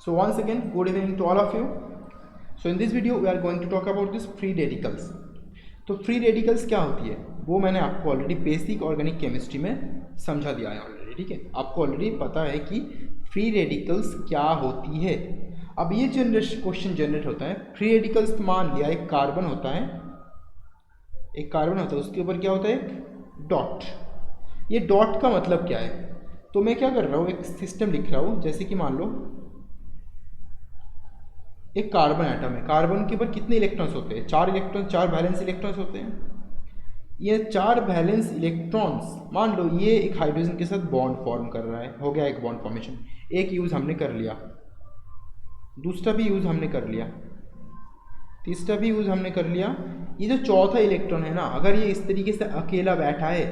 So once again, good evening to all of you. So in this video we are going to talk about this free radicals. तो free radicals क्या होती है वो मैंने आपको already basic organic chemistry में समझा दिया है ऑलरेडी, ठीक है। आपको ऑलरेडी पता है कि फ्री रेडिकल्स क्या होती है। अब ये क्वेश्चन जनरेट होता है, फ्री रेडिकल्स मान लिया एक कार्बन होता है, उसके ऊपर क्या होता है, एक डॉट। ये डॉट का मतलब क्या है, तो मैं क्या कर रहा हूँ, एक सिस्टम लिख रहा हूँ। जैसे कि मान लो एक कार्बन एटम है, कार्बन के ऊपर कितने इलेक्ट्रॉन्स होते हैं, 4 इलेक्ट्रॉन, 4 वैलेंस इलेक्ट्रॉन्स होते हैं। ये 4 वैलेंस इलेक्ट्रॉन्स, मान लो ये एक हाइड्रोजन के साथ बॉन्ड फॉर्म कर रहा है, हो गया एक बॉन्ड फॉर्मेशन। एक यूज़ हमने कर लिया, दूसरा भी यूज़ हमने कर लिया, तीसरा भी यूज़ हमने कर लिया। ये जो चौथा इलेक्ट्रॉन है ना, अगर ये इस तरीके से अकेला बैठा है,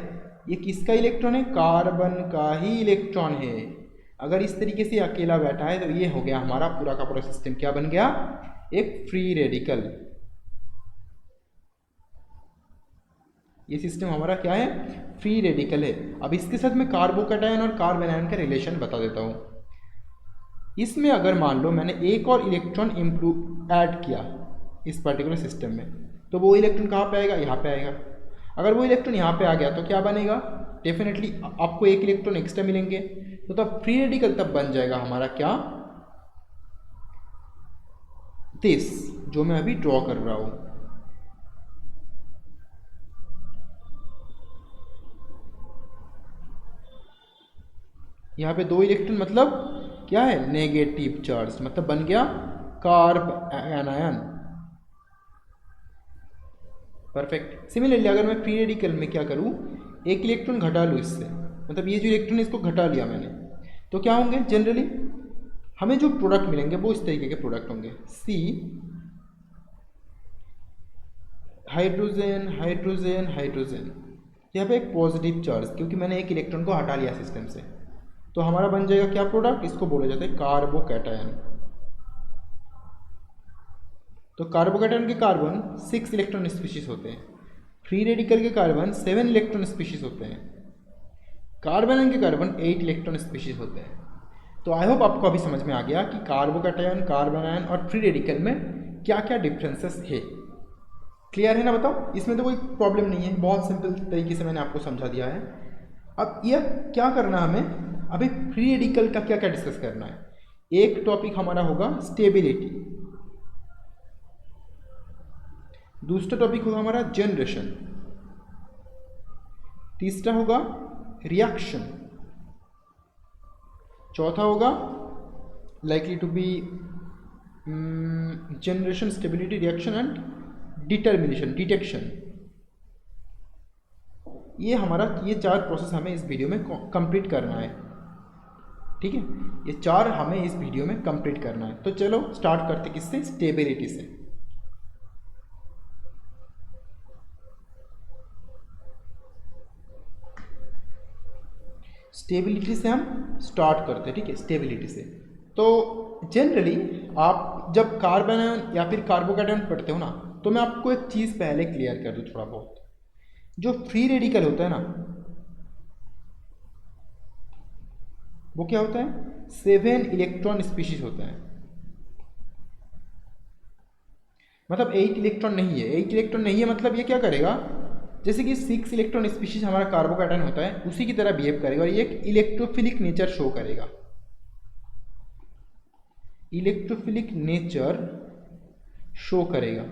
ये किसका इलेक्ट्रॉन है, कार्बन का ही इलेक्ट्रॉन है। अगर इस तरीके से अकेला बैठा है तो ये हो गया हमारा पूरा का पूरा सिस्टम क्या बन गया, एक फ्री रेडिकल। ये सिस्टम हमारा क्या है, फ्री रेडिकल है। अब इसके साथ मैं कार्बोकैटायन और कार्बन आयन का रिलेशन बता देता हूँ। इसमें अगर मान लो मैंने एक और इलेक्ट्रॉन ऐड किया इस पर्टिकुलर सिस्टम में, तो वो इलेक्ट्रॉन कहाँ पे आएगा, यहाँ पे आएगा। अगर वो इलेक्ट्रॉन यहाँ पे आ गया तो क्या बनेगा, डेफिनेटली आपको एक इलेक्ट्रॉन एक्स्ट्रा मिलेंगे, तो तब फ्री रेडिकल तब बन जाएगा हमारा क्या, दिस जो मैं अभी ड्रॉ कर रहा हूं। यहां पे 2 इलेक्ट्रॉन मतलब क्या है, नेगेटिव चार्ज, मतलब बन गया कार्ब एनायन। परफेक्ट। सिमिलरली अगर मैं फ्री रेडिकल में क्या करूं, एक इलेक्ट्रॉन घटा लूँ इससे, मतलब ये जो इलेक्ट्रॉन इसको घटा लिया मैंने, तो क्या होंगे, जनरली हमें जो प्रोडक्ट मिलेंगे वो इस तरीके के प्रोडक्ट होंगे, सी हाइड्रोजन हाइड्रोजन हाइड्रोजन। यहाँ पे एक पॉजिटिव चार्ज, क्योंकि मैंने एक इलेक्ट्रॉन को हटा लिया सिस्टम से, तो हमारा बन जाएगा क्या प्रोडक्ट, इसको बोला जाता है कार्बोकैटायन। तो कार्बोकैटायन के कार्बन 6 इलेक्ट्रॉन स्पीशीज होते हैं, फ्री रेडिकल के कार्बन 7 इलेक्ट्रॉन स्पीशीज होते हैं, कार्बन आयन के कार्बन 8 इलेक्ट्रॉन स्पीशीज होते हैं। तो आई होप आपको अभी समझ में आ गया कि कार्बोकैटायन, कार्बन आयन और फ्री रेडिकल में क्या क्या डिफरेंसेस है। क्लियर है ना, बताओ। इसमें तो कोई प्रॉब्लम नहीं है, बहुत सिंपल तरीके से मैंने आपको समझा दिया है। अब यह क्या करना है हमें, अभी फ्री रेडिकल का क्या क्या डिस्कस करना है। एक टॉपिक हमारा होगा स्टेबिलिटी, दूसरा टॉपिक होगा हमारा जनरेशन, तीसरा होगा रिएक्शन, चौथा होगा likely to be generation, stability, reaction and determination, detection. ये हमारा, ये 4 प्रोसेस हमें इस वीडियो में कंप्लीट करना है, ठीक है। ये 4 हमें इस वीडियो में कंप्लीट करना है। तो चलो स्टार्ट करते किससे, स्टेबिलिटी से। स्टेबिलिटी से हम स्टार्ट करते हैं, ठीक है। स्टेबिलिटी से तो जनरली आप जब कार्बन आयन या फिर कार्बोकैटायन पढ़ते हो ना, तो मैं आपको एक चीज़ पहले क्लियर कर दूं थोड़ा बहुत। जो फ्री रेडिकल होता है ना, वो क्या होता है, 7 इलेक्ट्रॉन स्पीशीज होता है, मतलब 8 इलेक्ट्रॉन नहीं है। 8 इलेक्ट्रॉन नहीं है मतलब ये क्या करेगा, जैसे कि 6 इलेक्ट्रॉन स्पीशीज हमारा कार्बोकैटायन होता है, उसी की तरह बिहेव करेगा और ये एक इलेक्ट्रोफिलिक नेचर शो करेगा। इलेक्ट्रोफिलिक नेचर शो करेगा,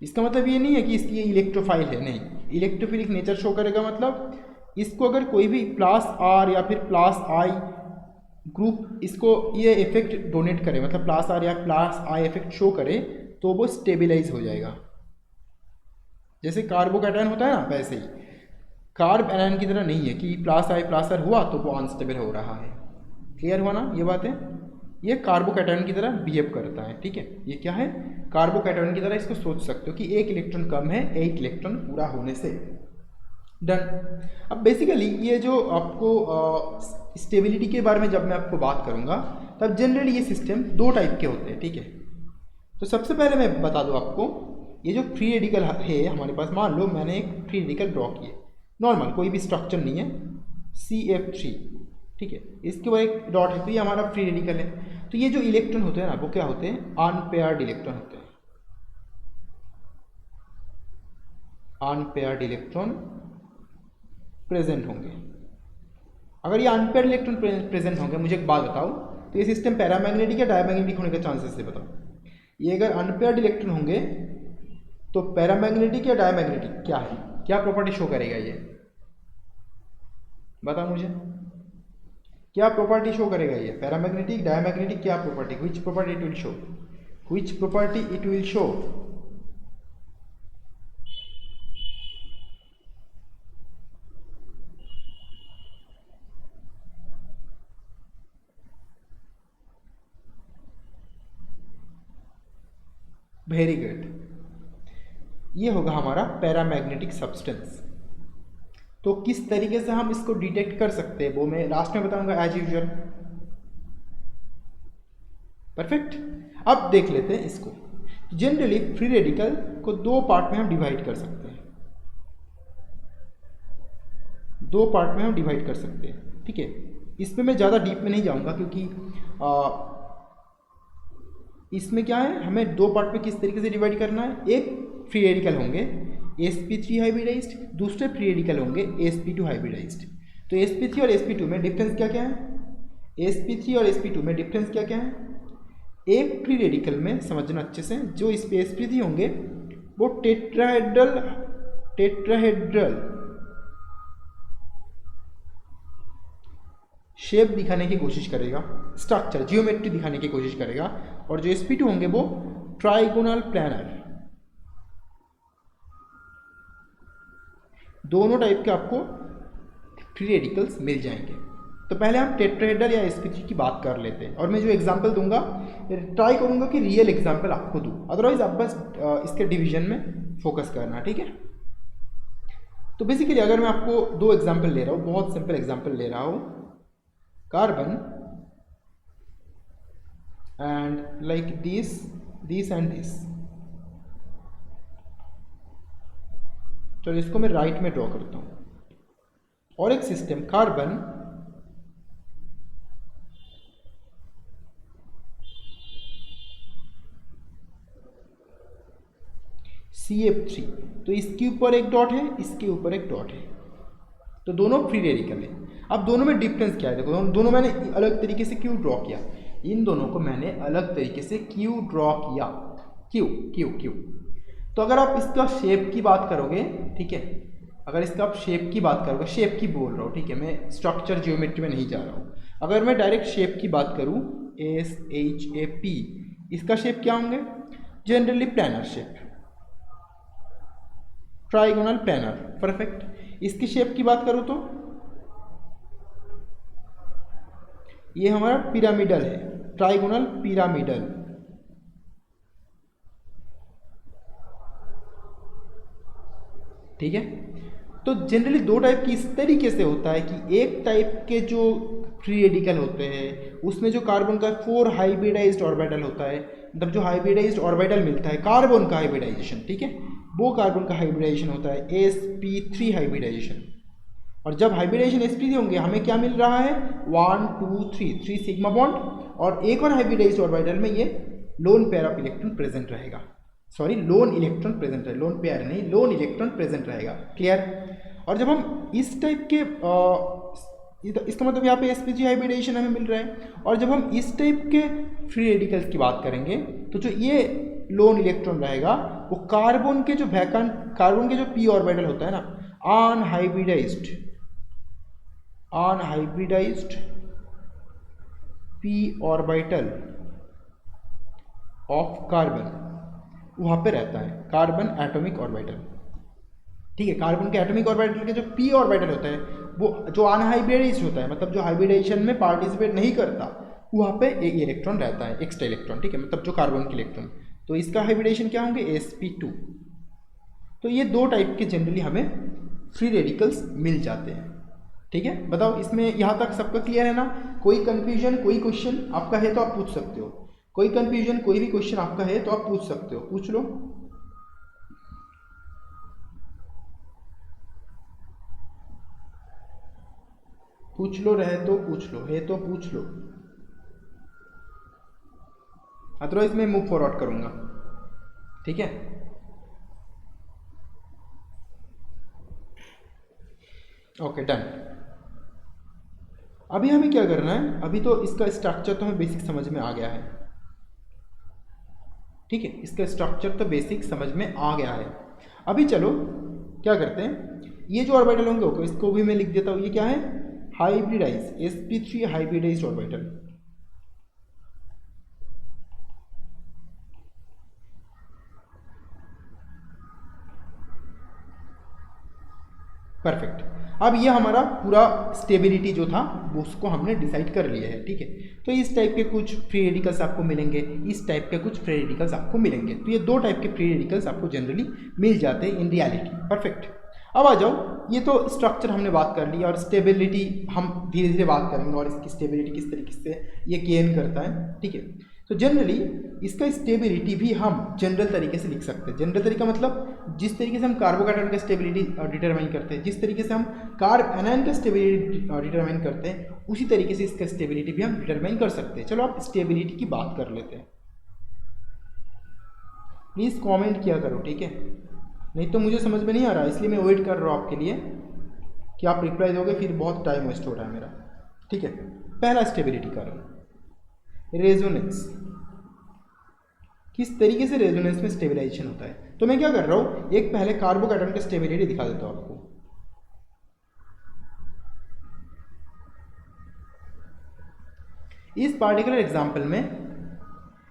इसका मतलब ये नहीं है कि इसकी इलेक्ट्रोफाइल है, नहीं। इलेक्ट्रोफिलिक नेचर शो करेगा मतलब इसको अगर कोई भी +R या फिर +I ग्रुप इसको ये इफेक्ट डोनेट करे, मतलब +R या +I इफेक्ट शो करे, तो वो स्टेबिलाइज हो जाएगा। जैसे कार्बोकैटायन होता है ना, वैसे ही कार्ब एनायन की तरह नहीं है कि +I+R हुआ तो वो अनस्टेबल हो रहा है। क्लियर हुआ ना ये बातें। ये कार्बोकैटायन की तरह बिहेव करता है, ठीक है। ये क्या है, कार्बोकैटायन की तरह इसको सोच सकते हो कि एक इलेक्ट्रॉन कम है 8 इलेक्ट्रॉन पूरा होने से। डन। अब बेसिकली ये जो आपको स्टेबिलिटी के बारे में जब मैं आपको बात करूँगा, तब जनरली ये सिस्टम 2 टाइप के होते हैं, ठीक है। तो सबसे पहले मैं बता दूँ आपको, ये जो फ्री रेडिकल है हमारे पास, मान लो मैंने एक फ्री रेडिकल ड्रॉ किए, नॉर्मल कोई भी स्ट्रक्चर नहीं है, CF3, ठीक है। इसके बाद एक डॉट है, तो ये हमारा फ्री रेडिकल है। तो ये जो इलेक्ट्रॉन होते हैं ना वो क्या होते हैं, अनपेयर्ड इलेक्ट्रॉन होते हैं। अनपेयर्ड इलेक्ट्रॉन प्रेजेंट होंगे। अगर ये अनपेयर्ड इलेक्ट्रॉन प्रेजेंट होंगे, मुझे एक बात बताओ, तो ये सिस्टम पैरामैग्नेटिक या डायमैग्नेटिक होने के चांसेस है बताओ। ये अगर अनपेयर्ड इलेक्ट्रॉन होंगे तो पैरामैग्नेटिक या डायमैग्नेटिक क्या है, क्या प्रॉपर्टी शो करेगा ये, बताओ मुझे, क्या प्रॉपर्टी शो करेगा ये, पैरामैग्नेटिक डायमैग्नेटिक, क्या property, which property it will show, which property it will show. Very good, ये होगा हमारा पैरामैग्नेटिक सब्सटेंस। तो किस तरीके से हम इसको डिटेक्ट कर सकते हैं वो मैं लास्ट में बताऊंगा एज यूजुअल। परफेक्ट, अब देख लेते हैं इसको। जनरली फ्री रेडिकल को दो पार्ट में हम डिवाइड कर सकते हैं, दो पार्ट में हम डिवाइड कर सकते हैं, ठीक है। इसमें मैं ज़्यादा डीप में नहीं जाऊंगा क्योंकि इसमें क्या है, हमें दो पार्ट में किस तरीके से डिवाइड करना है। एक फ्री रेडिकल होंगे sp3 हाइब्रिडाइज्ड, दूसरे फ्री रेडिकल होंगे sp2 हाइब्रिडाइज्ड। तो sp3 और sp2 में डिफरेंस क्या क्या है, sp3 और sp2 में डिफरेंस क्या क्या है। एक फ्री रेडिकल में समझना अच्छे से, जो इस पे sp3 होंगे वो टेट्राहेड्रल शेप दिखाने की कोशिश करेगा, स्ट्रक्चर जियोमेट्री दिखाने की कोशिश करेगा, और जो sp2 होंगे वो ट्राइगोनल प्लानर। दोनों टाइप के आपको फ्री रेडिकल्स मिल जाएंगे। तो पहले हम टेट्राहेड्रल या sp3 की बात कर लेते हैं, और मैं जो एग्जांपल दूंगा ट्राई करूंगा कि रियल एग्जांपल आपको दूं, अदरवाइज आप बस इसके डिवीजन में फोकस करना, ठीक है। तो बेसिकली अगर मैं आपको दो एग्जांपल ले रहा हूँ, बहुत सिंपल एग्जांपल ले रहा हूँ, carbon and like this and this. चलो इसको मैं राइट में ड्रॉ करता हूँ, और एक सिस्टम कार्बन CF3, तो इसके ऊपर एक डॉट है, इसके ऊपर एक डॉट है, तो दोनों फ्री रेडिकल है। अब दोनों में डिफरेंस क्या है, देखो दोनों मैंने अलग तरीके से क्यों ड्रॉ किया, इन दोनों को मैंने अलग तरीके से क्यों ड्रॉ किया, क्यों क्यों क्यों। तो अगर आप इसका शेप की बात करोगे, ठीक है, अगर इसका आप शेप की बात करोगे, शेप की बोल रहा हूँ, ठीक है, मैं स्ट्रक्चर जियोमेट्री में नहीं जा रहा हूँ। अगर मैं डायरेक्ट शेप की बात करूँ SHAP, इसका शेप क्या होंगे, generally planar shape, trigonal planar, perfect. इसकी शेप की बात करूं तो ये हमारा पिरामिडल है, ट्राइगोनल पिरामिडल, ठीक है। तो जनरली दो टाइप की इस तरीके से होता है कि एक टाइप के जो फ्री रेडिकल होते हैं उसमें जो कार्बन का 4 हाइब्रिडाइज्ड ऑर्बिटल होता है, मतलब जो हाइब्रिडाइज्ड ऑर्बिटल मिलता है कार्बन का हाइब्रिडाइजेशन, ठीक है, वो कार्बन का हाइब्रिडाइजेशन होता है sp3 हाइब्रिडाइजेशन। और जब हाइब्रिडाइजेशन sp3 होंगे हमें क्या मिल रहा है, 1 2 3 सिग्मा बॉन्ड, और एक और हाइब्रिडाइज्ड ऑर्बिटल में ये lone pair of electron present रहेगा, सॉरी लोन इलेक्ट्रॉन प्रेजेंट रहेगा, लोन पेयर नहीं, लोन इलेक्ट्रॉन प्रेजेंट रहेगा, क्लियर। और जब हम इस टाइप के इसका मतलब यहाँ पे sp3 हाइब्रिडाइजेशन हमें मिल रहा है, और जब हम इस टाइप के फ्री रेडिकल्स की बात करेंगे तो जो ये लोन इलेक्ट्रॉन रहेगा वो कार्बन के जो वैकेंट, कार्बन के जो p ऑर्बिटल होता है ना, unhybridised p orbital of carbon, वहाँ पे रहता है कार्बन एटॉमिक ऑर्बिटल, ठीक है। कार्बन के एटॉमिक ऑर्बिटल के जो p ऑर्बिटल होता है वो जो अनहाइब्रिडाइज्ड होता है, मतलब जो हाइब्रिडाइजेशन में पार्टिसिपेट नहीं करता, वहाँ पे एक इलेक्ट्रॉन रहता है, एक्स्ट्रा इलेक्ट्रॉन, ठीक है, मतलब जो कार्बन के इलेक्ट्रॉन, तो इसका हाइब्रिडाइजेशन क्या होंगे, sp2। तो ये दो टाइप के जनरली हमें फ्री रेडिकल्स मिल जाते हैं, ठीक है। बताओ इसमें यहाँ तक सबका क्लियर है ना, कोई कंफ्यूजन, कोई क्वेश्चन आपका है तो आप पूछ सकते हो, कोई कंफ्यूजन कोई भी क्वेश्चन आपका है तो आप पूछ सकते हो, पूछ लो। पूछ लो, रहे तो पूछ लो, है तो पूछ लो। अदरवाइज मैं मूव फॉरवर्ड करूँगा। ठीक है, ओके डन। अभी हमें क्या करना है, अभी तो इसका स्ट्रक्चर तो हमें बेसिक समझ में आ गया है। ठीक है, इसका स्ट्रक्चर तो बेसिक समझ में आ गया है। अभी चलो क्या करते हैं, ये जो ऑर्बिटल होंगे ओके, इसको भी मैं लिख देता हूँ। ये क्या है, hybridise sp3 hybridise orbital. Perfect. अब ये हमारा पूरा स्टेबिलिटी जो था वो उसको हमने डिसाइड कर लिया है। ठीक है, तो इस टाइप के कुछ फ्री रेडिकल्स आपको मिलेंगे, इस टाइप के कुछ फ्री रेडिकल्स आपको मिलेंगे। तो ये दो टाइप के फ्री रेडिकल्स आपको जनरली मिल जाते हैं इन रियलिटी। परफेक्ट। अब आ जाओ, ये तो स्ट्रक्चर हमने बात कर ली और स्टेबिलिटी हम धीरे धीरे बात करेंगे और इसकी स्टेबिलिटी किस तरीके से ये गेन करता है। ठीक है, तो जनरली इसका स्टेबिलिटी भी हम जनरल तरीके से लिख सकते हैं। जनरल तरीका मतलब जिस तरीके से हम कार्बोकैटायन का स्टेबिलिटी डिटरमाइन करते हैं, जिस तरीके से हम कार्ब एनायन का स्टेबिलिटी डिटरमाइन करते हैं, उसी तरीके से इसका स्टेबिलिटी भी हम डिटरमाइन कर सकते हैं। चलो आप स्टेबिलिटी की बात कर लेते हैं। प्लीज़ कमेंट किया करो, ठीक है, नहीं तो मुझे समझ में नहीं आ रहा, इसलिए मैं वेट कर रहा हूँ आपके लिए कि आप रिप्लाई दोगे, फिर बहुत टाइम वेस्ट हो रहा है मेरा। ठीक है, पहला स्टेबिलिटी का रेजोनेंस, किस तरीके से रेजोनेंस में स्टेबिलाइजेशन होता है। तो मैं क्या कर रहा हूँ, एक पहले कार्बोकैटायन का स्टेबिलिटी दिखा देता हूँ आपको। इस पार्टिकुलर एग्जाम्पल में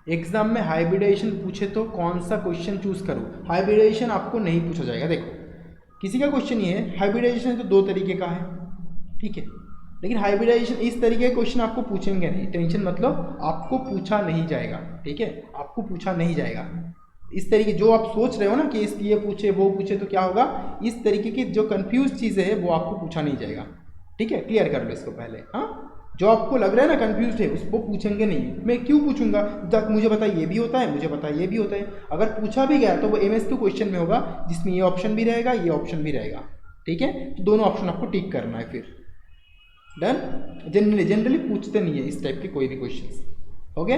एग्जाम में हाइब्रिडाइजेशन पूछे तो कौन सा क्वेश्चन चूज करूँ। हाइब्रिडाइजेशन आपको नहीं पूछा जाएगा। देखो, किसी का क्वेश्चन ये है, हाइब्रिडाइजेशन तो दो तरीके का है, ठीक है, लेकिन हाइब्रिडाइजेशन इस तरीके के क्वेश्चन आपको पूछेंगे नहीं। टेंशन मतलब आपको पूछा नहीं जाएगा। ठीक है, आपको पूछा नहीं जाएगा। इस तरीके जो आप सोच रहे हो ना कि इसलिए पूछे वो पूछे, तो क्या होगा, इस तरीके की जो कंफ्यूज चीज़ें है वो आपको पूछा नहीं जाएगा। ठीक है, क्लियर कर लो इसको पहले। हाँ, जो आपको लग रहा है ना कंफ्यूज है, उसको पूछेंगे नहीं। मैं क्यों पूछूंगा, जब मुझे पता ये भी होता है, मुझे पता ये भी होता है। अगर पूछा भी गया तो वो MSQ क्वेश्चन में होगा, जिसमें ये ऑप्शन भी रहेगा, ये ऑप्शन भी रहेगा। ठीक है, तो दोनों ऑप्शन आपको टिक करना है। फिर डन। जनरली पूछते नहीं है इस टाइप के कोई भी क्वेश्चन। ओके,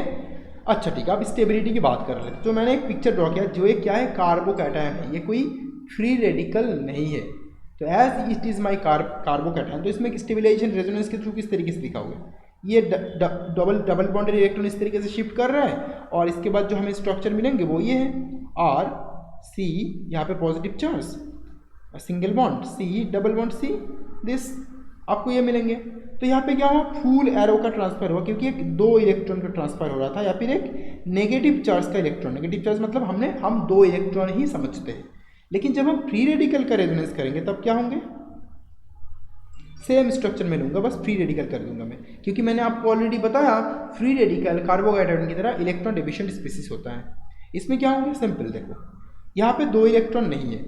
अच्छा ठीक है, अब स्टेबिलिटी की बात कर लेते हैं। तो मैंने एक पिक्चर ड्रॉ किया, जो ये क्या है, कार्बोकैटायन है, ये कोई फ्री रेडिकल नहीं है। तो as it is my carbocation, तो इसमें स्टेबिलाइजेशन रेजोनेंस के थ्रू किस तरीके से दिखाओगे, ये डबल बॉन्डेड इलेक्ट्रॉन इस तरीके से शिफ्ट कर रहा है, और इसके बाद जो हमें स्ट्रक्चर मिलेंगे वो ये है, R C, यहाँ पे positive charge, single bond C, double bond C, this आपको ये मिलेंगे। तो यहाँ पे क्या हुआ, फुल एरो का ट्रांसफर हुआ, क्योंकि एक दो इलेक्ट्रॉन का ट्रांसफर हो रहा था, या फिर एक नेगेटिव चार्ज का इलेक्ट्रॉन। नेगेटिव चार्ज मतलब हम दो इलेक्ट्रॉन ही समझते हैं, लेकिन जब हम फ्री रेडिकल का रेजोनेंस करेंगे तब क्या होंगे, सेम स्ट्रक्चर में लूंगा, बस फ्री रेडिकल कर दूंगा मैं, क्योंकि मैंने आपको ऑलरेडी बताया फ्री रेडिकल कार्बोहाइड्रेट की तरह इलेक्ट्रॉन डिफिशिएंट स्पीसीज होता है। इसमें क्या होंगे, सिंपल देखो, यहाँ पे दो इलेक्ट्रॉन नहीं है,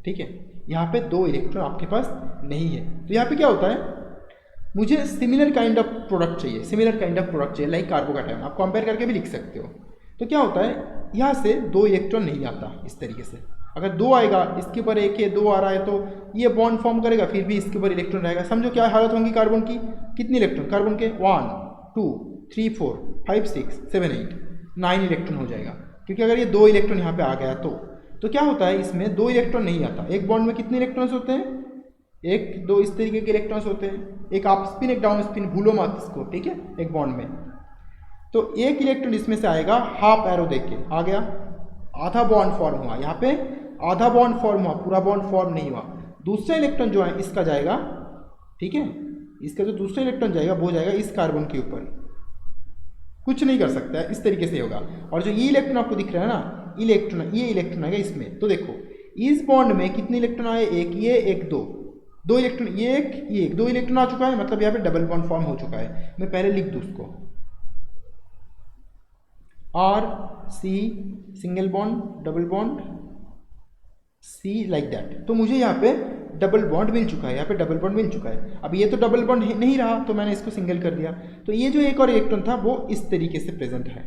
ठीक है, यहाँ पे दो इलेक्ट्रॉन आपके पास नहीं है, तो यहाँ पे क्या होता है, मुझे सिमिलर काइंड ऑफ प्रोडक्ट चाहिए, सिमिलर काइंड ऑफ प्रोडक्ट चाहिए, लाइक कार्बोकैटायन, आप कंपेयर करके भी लिख सकते हो। तो क्या होता है, यहाँ से दो इलेक्ट्रॉन नहीं आता इस तरीके से, अगर दो आएगा, इसके ऊपर एक है, दो आ रहा है, तो ये बॉन्ड फॉर्म करेगा, फिर भी इसके ऊपर इलेक्ट्रॉन रहेगा। समझो क्या हालत होंगी कार्बन की, कितने इलेक्ट्रॉन कार्बन के, 1 2 3 4 5 6 7 8 9 इलेक्ट्रॉन हो जाएगा, क्योंकि अगर ये दो इलेक्ट्रॉन यहाँ पे आ गया तो क्या होता है, इसमें दो इलेक्ट्रॉन नहीं आता। एक बॉन्ड में कितने इलेक्ट्रॉन्स होते हैं, एक दो इस तरीके के इलेक्ट्रॉन्स होते हैं, एक अप स्पिन एक डाउन स्पिन, भूलो मत इसको, ठीक है, एक बॉन्ड में। तो एक इलेक्ट्रॉन इसमें से आएगा, हाफ एरो देख के आ गया, आधा बॉन्ड फॉर्म हुआ, यहाँ पे आधा बॉन्ड फॉर्म हुआ, पूरा बॉन्ड फॉर्म नहीं हुआ। दूसरा इलेक्ट्रॉन जो है इसका जाएगा, ठीक है, इसका जो दूसरा इलेक्ट्रॉन जाएगा वो जाएगा इस कार्बन के ऊपर, कुछ नहीं कर सकता है, इस तरीके से होगा। और जो ये इलेक्ट्रॉन आपको दिख रहा है ना, इलेक्ट्रॉन, ये इलेक्ट्रॉन आएगा इसमें। तो देखो इस बॉन्ड में कितने इलेक्ट्रॉन आए, एक ये एक दो, दो इलेक्ट्रॉन, ये एक दो इलेक्ट्रॉन आ चुका है, मतलब यहाँ पे डबल बॉन्ड फॉर्म हो चुका है। मैं पहले लिख दूँ उसको, R C single bond double bond C like that. तो मुझे यहाँ पे डबल बॉन्ड मिल चुका है, यहाँ पे डबल बॉन्ड मिल चुका है। अब ये तो डबल बॉन्ड नहीं रहा, तो मैंने इसको सिंगल कर दिया। तो ये जो एक और इलेक्ट्रॉन था वो इस तरीके से प्रेजेंट है,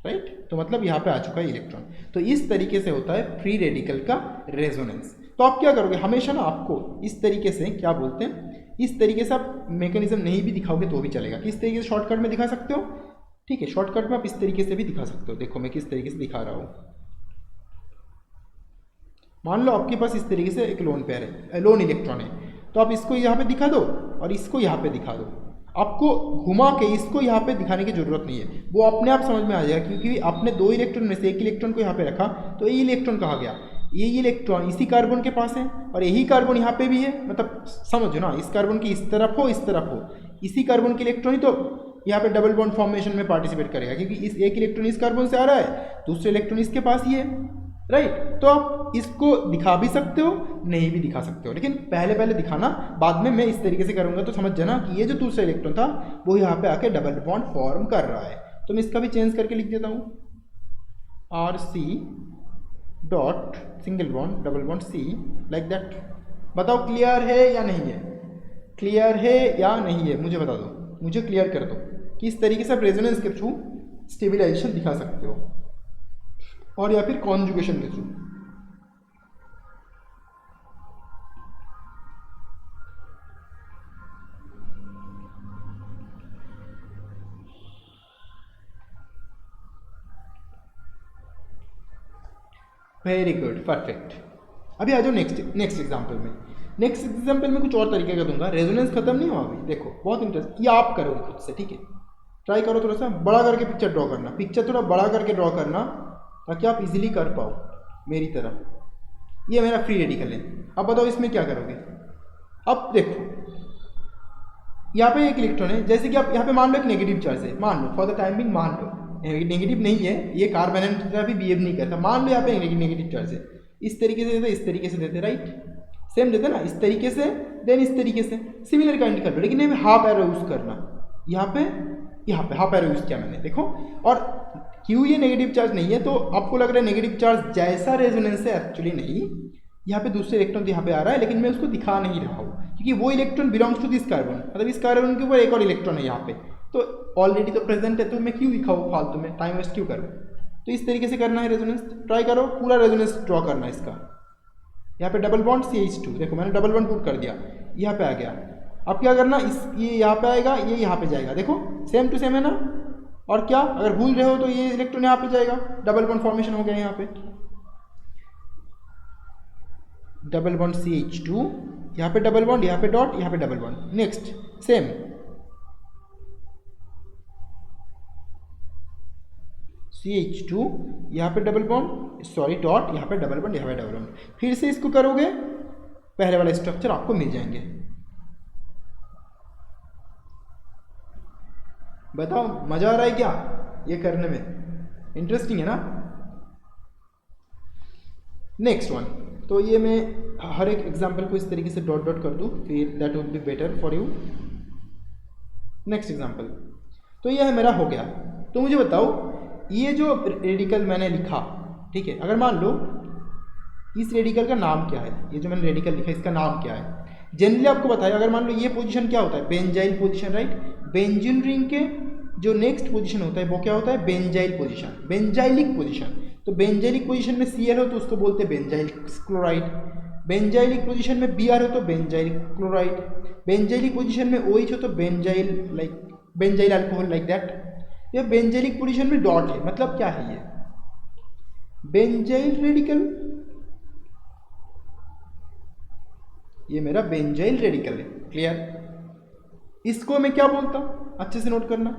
राइट, तो मतलब यहाँ पे आ चुका है इलेक्ट्रॉन। तो इस तरीके से होता है फ्री रेडिकल का रेजोनेंस। तो आप क्या करोगे, हमेशा ना आपको इस तरीके से, क्या बोलते हैं, इस तरीके से आप मैकेनिज्म नहीं भी दिखाओगे तो भी चलेगा। किस तरीके से शॉर्टकट में दिखा सकते हो, ठीक है, शॉर्टकट में आप इस तरीके से भी दिखा सकते हो। देखो मैं किस तरीके से दिखा रहा हूँ। मान लो आपके पास इस तरीके से एक लोन पेयर है, लोन इलेक्ट्रॉन है, तो आप इसको यहाँ पे दिखा दो और इसको यहाँ पे दिखा दो। आपको घुमा के इसको यहाँ पे दिखाने की जरूरत नहीं है, वो अपने आप समझ में आ जाएगा, क्योंकि आपने दो इलेक्ट्रॉन में से एक इलेक्ट्रॉन को यहाँ पे रखा, तो ये इलेक्ट्रॉन कहाँ गया, ये इलेक्ट्रॉन इसी कार्बन के पास है और यही कार्बन यहाँ पे भी है। मतलब समझो ना, इस कार्बन की इस तरफ हो, इस तरफ हो, इसी कार्बन के इलेक्ट्रॉन ही तो यहाँ पे डबल बॉन्ड फॉर्मेशन में पार्टिसिपेट करेगा, क्योंकि इस एक इलेक्ट्रॉन इस कार्बन से आ रहा है, दूसरे इलेक्ट्रॉन इसके पास ही है, राइट। तो आप इसको दिखा भी सकते हो, नहीं भी दिखा सकते हो, लेकिन पहले पहले दिखाना, बाद में मैं इस तरीके से करूंगा तो समझ जाना कि ये जो दूसरा इलेक्ट्रॉन था वो यहाँ पे आके डबल बॉन्ड फॉर्म कर रहा है। तो मैं इसका भी चेंज करके लिख देता हूँ, RC dot single bond double bond C, like that. बताओ क्लियर है या नहीं है, क्लियर है या नहीं है, मुझे बता दो, मुझे क्लियर कर दो कि इस तरीके से आप रेजोनेंस के थ्रू स्टेबलाइजेशन दिखा सकते हो, और या फिर कॉन्जुगेशन के थ्रू। Very good, perfect. अभी आ जाओ नेक्स्ट एग्जाम्पल में। नेक्स्ट एग्जाम्पल में कुछ और तरीके का दूंगा, रेजोनेंस खत्म नहीं हुआ अभी। देखो बहुत इंटरेस्ट, ये आप करो खुद से, ठीक है। ट्राई करो थोड़ा सा बड़ा करके पिक्चर ड्रॉ करना, पिक्चर थोड़ा बड़ा करके ड्रॉ करना ताकि आप इजीली कर पाओ मेरी तरह। ये मेरा फ्री रेडिकल है। अब बताओ इसमें क्या करोगे। अब देखो यहाँ पे एक इलेक्ट्रॉन है, जैसे कि आप यहाँ पे मान लो एक नेगेटिव चार्ज है, मान लो फॉर द टाइम बिंग, मान लो नेगेटिव नहीं है, ये कार्बन एटम की तरह भी बिहेव नहीं करता, मान लो यहाँ पे नेगेटिव चार्ज है, इस तरीके से देते, इस तरीके से देते, राइट, सेम देते ना, इस तरीके से, देन इस तरीके से, सिमिलर काइंड कर लो, लेकिन यहाँ हाफ एरो यूज करना, यहाँ पे हाफ एरो यूज किया मैंने, देखो। और क्यों ये नेगेटिव चार्ज नहीं है, तो आपको लग रहा है नेगेटिव चार्ज जैसा रेजोनेंस है, एक्चुअली नहीं, यहाँ पे दूसरे इलेक्ट्रॉन यहाँ पे आ रहा है, लेकिन मैं उसको दिखा नहीं रहा हूँ, क्योंकि वो electron belongs to this carbon, मतलब इस कार्बन के ऊपर एक और इलेक्ट्रॉन है यहाँ पे, तो ऑलरेडी तो प्रेजेंट है, तो मैं क्यों दिखाऊँ फालतू में, टाइम वेस्ट क्यों करूँ। तो इस तरीके से करना है रेजोनेंस, ट्राई करो, पूरा रेजोनेंस ड्रॉ करना है इसका। यहाँ पे डबल बॉन्ड CH2, देखो मैंने डबल बॉन्ड पुट कर दिया, यहाँ पे आ गया। अब क्या करना, ये यहाँ पे आएगा, ये यहाँ पे जाएगा, देखो सेम टू सेम है ना। और क्या, अगर भूल रहे हो तो ये इलेक्ट्रॉन यहाँ पे जाएगा, डबल बॉन्ड फॉर्मेशन हो गया यहाँ पे, डबल बॉन्ड CH2, यहाँ पे डबल बॉन्ड, यहाँ पे डॉट, यहाँ पे double bond, next same, CH2, यहाँ पे डबल बॉन्ड, सॉरी डॉट, यहाँ पे डबल बॉन्ड, यहाँ पे डबल बॉन्ड, फिर से इसको करोगे, पहले वाला स्ट्रक्चर आपको मिल जाएंगे। बताओ मजा आ रहा है क्या ये करने में, इंटरेस्टिंग है ना। नेक्स्ट वन, तो ये मैं हर एक एग्जाम्पल को इस तरीके से डॉट डॉट कर दूँ, फिर that would be better for you. Next example, तो ये है मेरा हो गया। तो मुझे बताओ ये जो रेडिकल मैंने लिखा, ठीक है, अगर मान लो इस रेडिकल का नाम क्या है, ये जो मैंने रेडिकल लिखा इसका नाम क्या है। जनरली आपको बताया, अगर मान लो ये पोजीशन क्या होता है, benzyl position, right. Benzene ring के जो नेक्स्ट पोजीशन होता है वो क्या होता है, बेंजाइल पोजीशन, बेंजाइलिक पोजीशन। तो बेंजाइलिक पोजीशन में Cl हो तो उसको बोलते हैं बेंजाइल क्लोराइड, बेंजाइलिक पोजीशन में Br हो तो बेंजाइल क्लोराइड, बेंजाइलिक पोजीशन में OH हो तो benzyl, like benzyl alcohol, like that. ये बेंजाइलिक पोजीशन में डॉट है, मतलब क्या है, ये बेंजाइल रेडिकल, ये मेरा बेंजाइल रेडिकल है, क्लियर। इसको मैं क्या बोलता, अच्छे से नोट करना,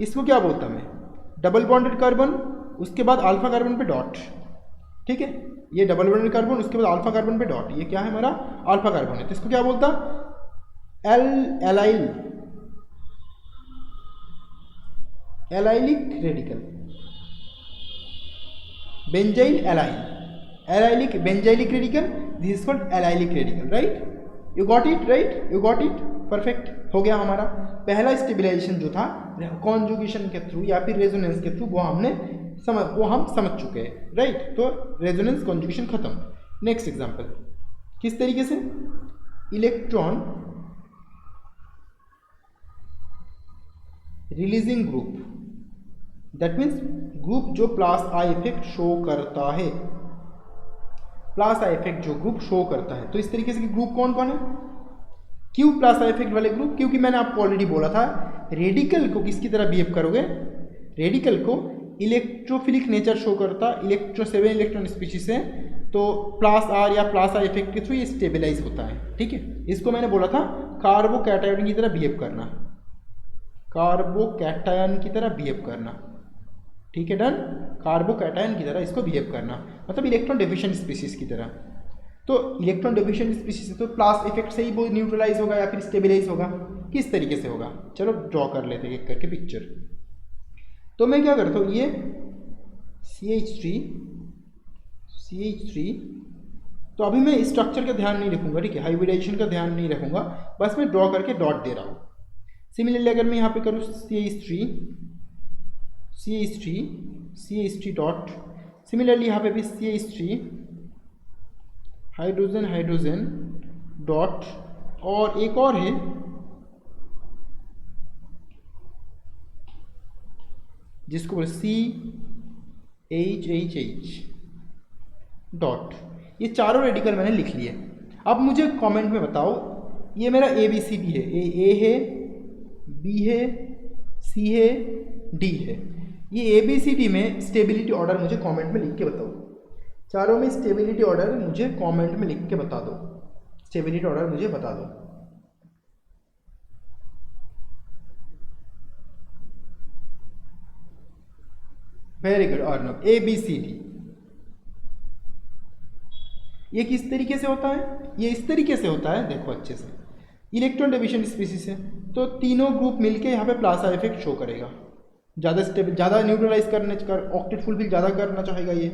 इसको क्या बोलता मैं, डबल बॉन्डेड कार्बन, उसके बाद अल्फा कार्बन पे डॉट, ठीक है, ये डबल बॉन्डेड कार्बन, उसके बाद अल्फा कार्बन पे डॉट, ये क्या है हमारा अल्फा कार्बन है, तो इसको क्या बोलता, allylic radical, benzyl allylic benzylic radical, this is called allylic radical, right. You got it, right, you got it, perfect. हो गया हमारा पहला स्टेबलाइजेशन जो था कॉन्जुगेशन के थ्रू या फिर रेजोनेंस के थ्रू, वो हम समझ चुके हैं, राइट। तो रेजोनेंस कॉन्जुगेशन खत्म। नेक्स्ट एग्जांपल, किस तरीके से, electron releasing group, that means group जो प्लस आई इफेक्ट शो करता है, प्लस आई इफेक्ट जो ग्रुप शो करता है। तो इस तरीके से ग्रुप कौन कौन है, क्यों प्लस आई इफेक्ट वाले ग्रुप, क्योंकि मैंने आपको ऑलरेडी बोला था रेडिकल को किसकी तरह बिहेव करोगे, रेडिकल को इलेक्ट्रोफिलिक नेचर शो करता, 7 इलेक्ट्रॉन स्पीशीज है, तो प्लस आर या प्लस आर इफेक्ट के थ्रू ये स्टेबलाइज होता है। ठीक है, इसको मैंने बोला था कार्बोकैटायन की तरह बिहेव करना, कार्बोकैटायन की तरह बिहेव करना। ठीक है, डन। कार्बोकैटायन की तरह इसको बिहेव करना, मतलब इलेक्ट्रॉन डेफिशिएंट स्पीशीज की तरह। तो इलेक्ट्रॉन डेफिशिएंट स्पीशीज है तो प्लस इफेक्ट से ही वो न्यूट्रलाइज होगा या फिर स्टेबलाइज होगा। किस तरीके से होगा, चलो ड्रॉ कर लेते हैं एक करके पिक्चर। तो मैं क्या करता हूँ, ये CH3, तो अभी मैं स्ट्रक्चर का ध्यान नहीं रखूँगा, ठीक है, हाइब्रिडाइजेशन का ध्यान नहीं रखूँगा, बस मैं ड्रॉ करके डॉट दे रहा हूँ। सिमिलरली अगर मैं यहाँ पे करूँ CH3 डॉट, सिमिलरली यहाँ पे भी CH3 हाइड्रोजन डॉट, और एक और है जिसको बोले CHHH डॉट। ये चारों रेडिकल मैंने लिख लिए। अब मुझे कमेंट में बताओ, ये मेरा ABCD है, A है, B है, C है, D है। ये ABCD में स्टेबिलिटी ऑर्डर मुझे कमेंट में लिख के बताओ। चारों में स्टेबिलिटी ऑर्डर मुझे कमेंट में लिख के बता दो, स्टेबिलिटी ऑर्डर मुझे बता दो। Very good Arnab, ABCD। ये किस तरीके से होता है, ये इस तरीके से होता है, देखो अच्छे से। इलेक्ट्रॉन डेफिशिएंट स्पीशीज है तो तीनों ग्रुप मिलके यहाँ पे प्लासा इफेक्ट शो करेगा, ज़्यादा स्टेबल, ज़्यादा न्यूट्रलाइज करने कर, ऑक्टेट फुलफिल ज़्यादा करना चाहेगा ये।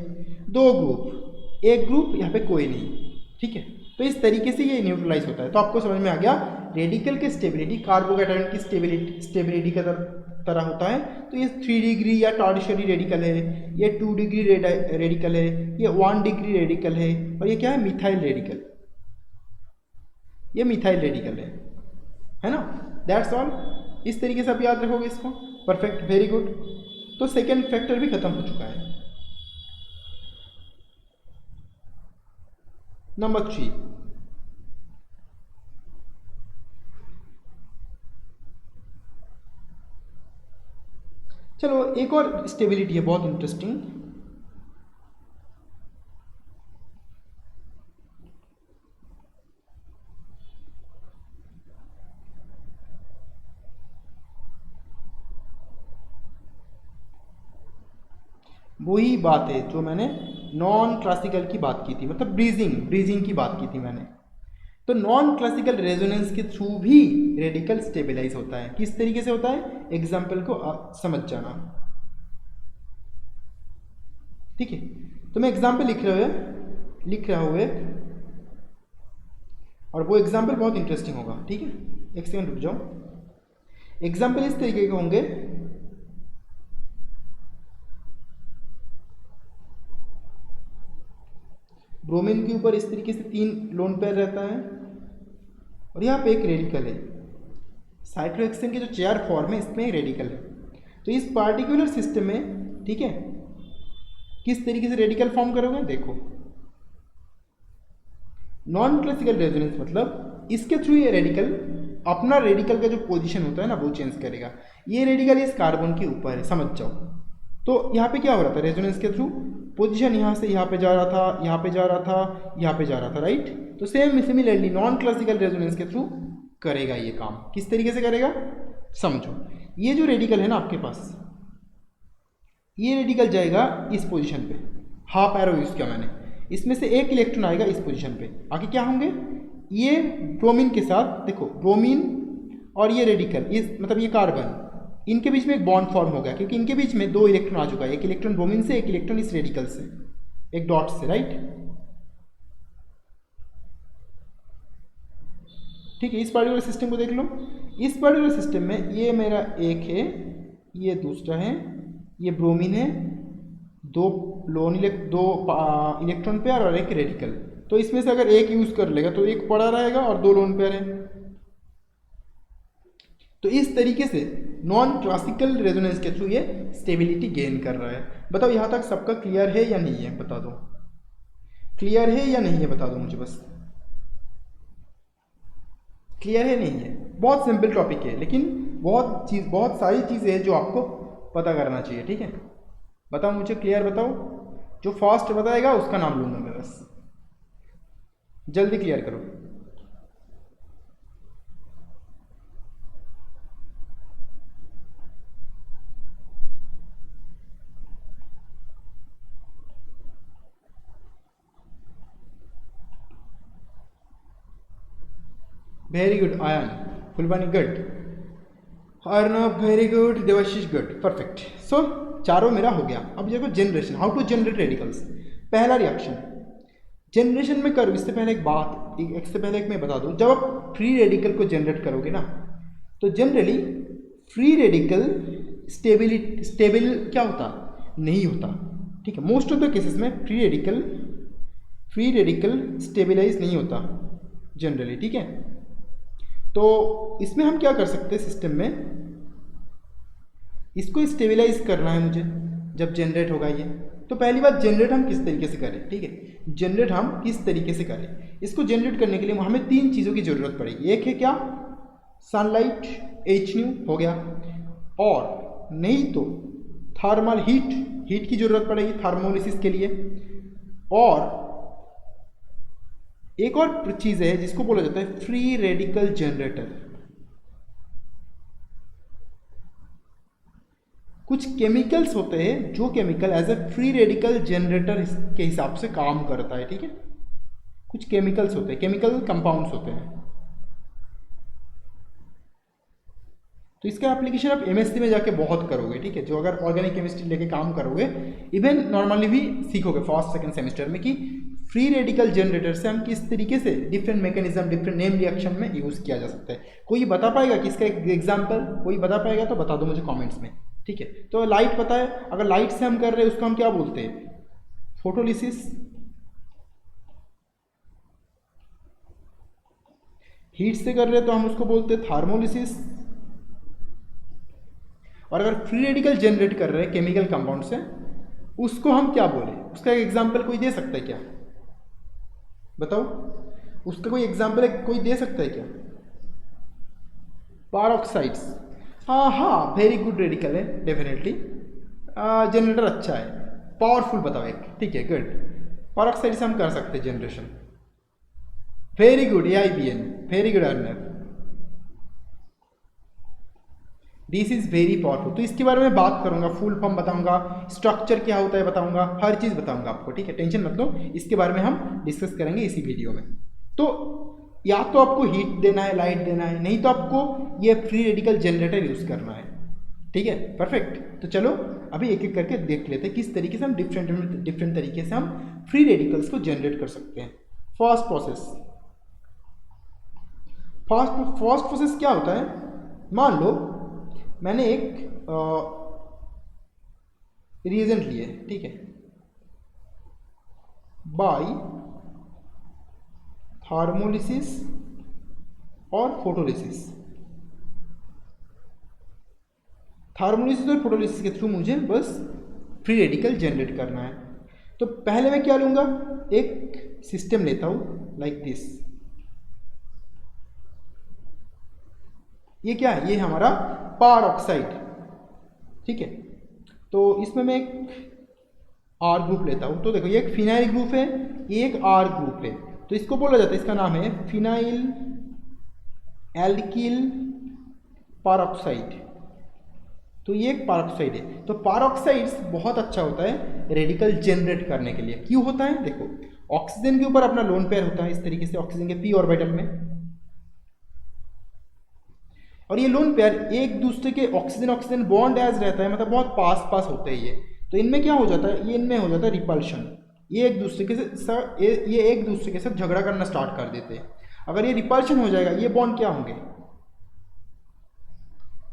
दो ग्रुप, एक ग्रुप यहाँ पे कोई नहीं, ठीक है, तो इस तरीके से ये न्यूट्रलाइज होता है। तो आपको समझ में आ गया रेडिकल की स्टेबिलिटी कार्बोकैटायन की स्टेबिलिटी का तरह होता है। तो ये 3 डिग्री या टर्शियरी रेडिकल है, ये 2 डिग्री रेडिकल है, ये 1 डिग्री रेडिकल है, और ये क्या है, मिथाइल रेडिकल। ये मिथाइल रेडिकल है ना। That's all. इस तरीके से आप याद रखोगे इसको। Perfect, very good. तो सेकेंड फैक्टर भी खत्म हो चुका है। नंबर 3, चलो एक और स्टेबिलिटी है बहुत इंटरेस्टिंग। वही बात है जो मैंने नॉन क्लासिकल की बात की थी, मतलब ब्रीजिंग की बात की थी मैंने। तो नॉन क्लासिकल रेजोनेंस के थ्रू भी रेडिकल स्टेबलाइज होता है। किस तरीके से होता है, एग्जाम्पल को आप समझ जाना, ठीक है। तो मैं एग्जाम्पल लिख रहा हूँ और वो एग्जाम्पल बहुत इंटरेस्टिंग होगा, ठीक है। एक सेकंड रुक जाओ। एग्जाम्पल इस तरीके के होंगे, ब्रोमीन के ऊपर इस तरीके से 3 लोन पेयर रहता है और यहाँ पे एक रेडिकल है। साइक्लोहेक्सेन के जो चेयर फॉर्म है इसमें एक रेडिकल है। तो इस पार्टिकुलर सिस्टम में, ठीक है, किस तरीके से रेडिकल फॉर्म करोगे, देखो। नॉन क्लासिकल रेजोनेंस मतलब इसके थ्रू ये रेडिकल अपना रेडिकल का जो पोजीशन होता है ना वो चेंज करेगा। ये रेडिकल इस कार्बन के ऊपर है, समझ जाओ। तो यहाँ पे क्या हो रहा था, रेजोनेंस के थ्रू पोजीशन यहाँ से यहाँ पे जा रहा था, यहाँ पे जा रहा था, यहाँ पे जा रहा था, राइट। तो सिमिलरली नॉन क्लासिकल रेजोनेंस के थ्रू करेगा ये काम। किस तरीके से करेगा, समझो। ये जो रेडिकल है ना आपके पास, ये रेडिकल जाएगा इस पोजीशन पे, हाफ एरो यूज किया मैंने, इसमें से एक इलेक्ट्रॉन आएगा इस पोजीशन पे। आगे क्या होंगे, ये ब्रोमीन के साथ, देखो ब्रोमीन और ये रेडिकल, ये मतलब ये कार्बन, इनके बीच में एक बॉन्ड फॉर्म हो गया क्योंकि इनके बीच में 2 इलेक्ट्रॉन आ चुका है, एक इलेक्ट्रॉन ब्रोमीन से, एक इलेक्ट्रॉन इस रेडिकल से, एक डॉट से, राइट। ठीक है, इस पार्टिकुलर सिस्टम को देख लो। इस पार्टिकुलर सिस्टम में ये मेरा एक है, ये दूसरा है, ये ब्रोमीन है, 2 इलेक्ट्रॉन पेयर और एक रेडिकल। तो इसमें से अगर एक यूज कर लेगा तो एक पड़ा रहेगा और 2 लोन पेयर है। तो इस तरीके से नॉन क्लासिकल रेजोनेंस के थ्रू ये स्टेबिलिटी गेन कर रहा है। बताओ यहाँ तक सबका क्लियर है या नहीं है, बता दो। क्लियर है या नहीं है, बता दो मुझे बस। क्लियर है नहीं है, बहुत सिंपल टॉपिक है, लेकिन बहुत सारी चीज़ें हैं जो आपको पता करना चाहिए, ठीक है। बताओ मुझे, क्लियर बताओ, जो फास्ट बताएगा उसका नाम लूँगा मैं, बस जल्दी क्लियर करो। Very good Ayan, Fulwani good, Arnab very good, Debashish good, perfect. So चारों मेरा हो गया। अब देखो generation, how to generate radicals. पहला रिएक्शन जनरेशन में करो। इससे पहले एक मैं बता दूं, जब आप फ्री रेडिकल को जनरेट करोगे ना, तो जनरली फ्री रेडिकल स्टेबल क्या होता, नहीं होता, ठीक है। मोस्ट ऑफ द केसेस में फ्री रेडिकल स्टेबलाइज नहीं होता जनरली, ठीक है। तो इसमें हम क्या कर सकते हैं, सिस्टम में इसको स्टेबलाइज करना है मुझे जब जनरेट होगा ये। तो पहली बात, जनरेट हम किस तरीके से करें, ठीक है। जनरेट हम किस तरीके से करें, इसको जनरेट करने के लिए हमें 3 चीज़ों की ज़रूरत पड़ेगी। एक है क्या, सनलाइट, H न्यू हो गया, और नहीं तो थर्मल हीट की ज़रूरत पड़ेगी थर्मोलिसिस के लिए। और एक और चीज़ है जिसको बोला जाता है फ्री रेडिकल जनरेटर। कुछ केमिकल्स होते हैं जो chemical as a free radical generator के हिसाब से काम करता है, ठीक है। कुछ केमिकल्स होते हैं, केमिकल कंपाउंड्स होते हैं। तो इसका एप्लीकेशन आप एमएससी में जाके बहुत करोगे, ठीक है। जो अगर ऑर्गेनिक केमिस्ट्री लेके काम करोगे, इवन नॉर्मली भी सीखोगे फर्स्ट सेकंड सेमेस्टर में कि फ्री रेडिकल जनरेटर से हम किस तरीके से different mechanism, different name reaction में यूज़ किया जा सकता है। कोई बता पाएगा कि इसका एक एग्जाम्पल, कोई बता पाएगा तो बता दो मुझे कॉमेंट्स में, ठीक है। तो लाइट पता है, अगर लाइट से हम कर रहे हैं उसको हम क्या बोलते हैं, फोटोलिसिस। हीट से कर रहे हैं तो हम उसको बोलते हैं थर्मोलिसिस। और अगर फ्री रेडिकल जनरेट कर रहे हैं केमिकल कंपाउंड से, उसको हम क्या बोले, उसका एक एग्जाम्पल कोई दे सकता है क्या, बताओ, उसका कोई एग्जाम्पल कोई दे सकता है क्या। पैरोक्साइड्स, हाँ वेरी गुड रेडिकल है डेफिनेटली, जनरेटर अच्छा है, पावरफुल बताओ एक, ठीक है गुड। पैरोक्साइड से हम कर सकते हैं generation, very good AIBN, very good Arnab, this is very powerful. तो इसके बारे में बात करूंगा, फुल फॉर्म बताऊंगा, स्ट्रक्चर क्या होता है बताऊंगा, हर चीज़ बताऊंगा आपको, ठीक है, टेंशन मत लो। इसके बारे में हम डिस्कस करेंगे इसी वीडियो में। तो या तो आपको हीट देना है, लाइट देना है, नहीं तो आपको ये फ्री रेडिकल जनरेटर यूज़ करना है, ठीक है, परफेक्ट। तो चलो अभी एक एक करके देख लेते हैं किस तरीके से हम डिफरेंट तरीके से हम फ्री रेडिकल्स को जनरेट कर सकते हैं। फर्स्ट प्रोसेस क्या होता है, मान लो मैंने एक रिएजेंट लिए, ठीक है, बाय थर्मोलिसिस और फोटोलिसिस। थर्मोलिसिस और फोटोलिसिस के थ्रू मुझे बस फ्री रेडिकल जनरेट करना है। तो पहले मैं क्या लूँगा, एक सिस्टम लेता हूँ लाइक दिस। ये क्या है, ये हमारा पैरोक्साइड, ठीक है। तो इसमें मैं एक R ग्रुप लेता हूँ। तो देखो ये एक फिनाइल ग्रुप है, ये एक R ग्रुप है, तो इसको बोला जाता है, इसका नाम है फिनाइल एल्किल पैरोक्साइड। तो ये एक पैरोक्साइड है। तो पैरोक्साइड्स बहुत अच्छा होता है रेडिकल जनरेट करने के लिए। क्यों होता है, देखो ऑक्सीजन के ऊपर अपना लोन पेयर होता है इस तरीके से, ऑक्सीजन के p ऑर्बिटल में, और ये लोन पेयर एक दूसरे के ऑक्सीजन बॉन्ड एज रहता है, मतलब बहुत पास होते हैं ये। तो इनमें क्या हो जाता है, ये इनमें हो जाता है रिपल्शन, ये एक दूसरे के साथ झगड़ा करना स्टार्ट कर देते हैं। अगर ये रिपल्शन हो जाएगा, ये बॉन्ड क्या होंगे,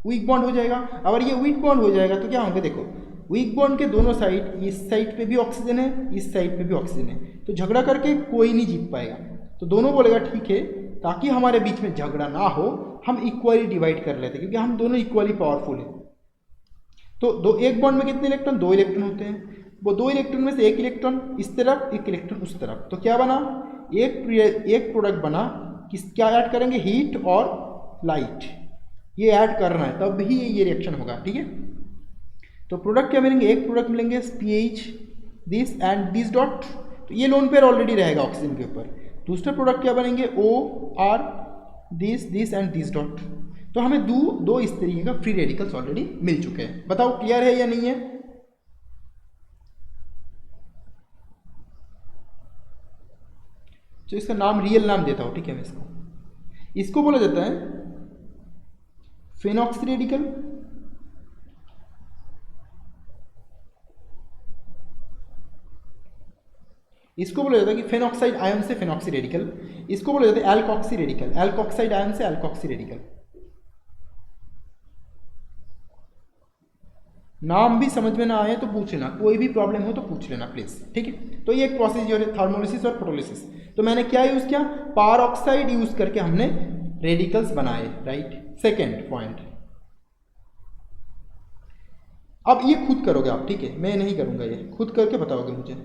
वीक बॉन्ड हो जाएगा। अगर ये वीक बॉन्ड हो जाएगा तो क्या होंगे, देखो वीक बॉन्ड के दोनों साइड, इस साइड पे भी ऑक्सीजन है, इस साइड पे भी ऑक्सीजन है, तो झगड़ा करके कोई नहीं जीत पाएगा। तो दोनों बोलेगा ठीक है, ताकि हमारे बीच में झगड़ा ना हो, हम इक्वली डिवाइड कर लेते हैं, क्योंकि हम दोनों इक्वली पावरफुल हैं। तो एक बॉन्ड में कितने इलेक्ट्रॉन, 2 इलेक्ट्रॉन होते हैं। वो 2 इलेक्ट्रॉन में से एक इलेक्ट्रॉन इस तरफ, एक इलेक्ट्रॉन उस तरफ। तो क्या बना, एक प्रोडक्ट बना, क्या ऐड करेंगे, हीट और लाइट, ये ऐड करना है, तब भी ये रिएक्शन होगा, ठीक है। तो प्रोडक्ट क्या मिलेंगे, एक प्रोडक्ट मिलेंगे PH this and this dot, तो ये लोन पेयर ऑलरेडी रहेगा ऑक्सीजन के ऊपर। दूसरा प्रोडक्ट क्या बनेंगे, O R this and this dot. तो हमें दो इस तरीके का फ्री रेडिकल्स ऑलरेडी मिल चुके हैं। बताओ क्लियर है या नहीं है। तो इसका नाम रियल नाम देता हूं, ठीक है। मैं इसको बोला जाता है फेनॉक्सी रेडिकल, इसको बोला जाता है कि फेनॉक्साइड आयन से फेनॉक्सी रेडिकल, इसको बोला जाता है एल्कॉक्सी रेडिकल, एल्कॉक्साइड आयन से एल्कॉक्सी रेडिकल। नाम भी समझ में ना आए तो पूछ लेना, कोई भी प्रॉब्लम हो तो पूछ लेना प्लीज, ठीक है। तो ये एक प्रोसीजर है थर्मोलिसिस और फोटोलिसिस। तो मैंने क्या यूज किया, पार ऑक्साइड यूज करके हमने रेडिकल्स बनाए, राइट। सेकेंड पॉइंट, अब ये खुद करोगे आप, ठीक है, मैं नहीं करूंगा, ये खुद करके बताओगे मुझे।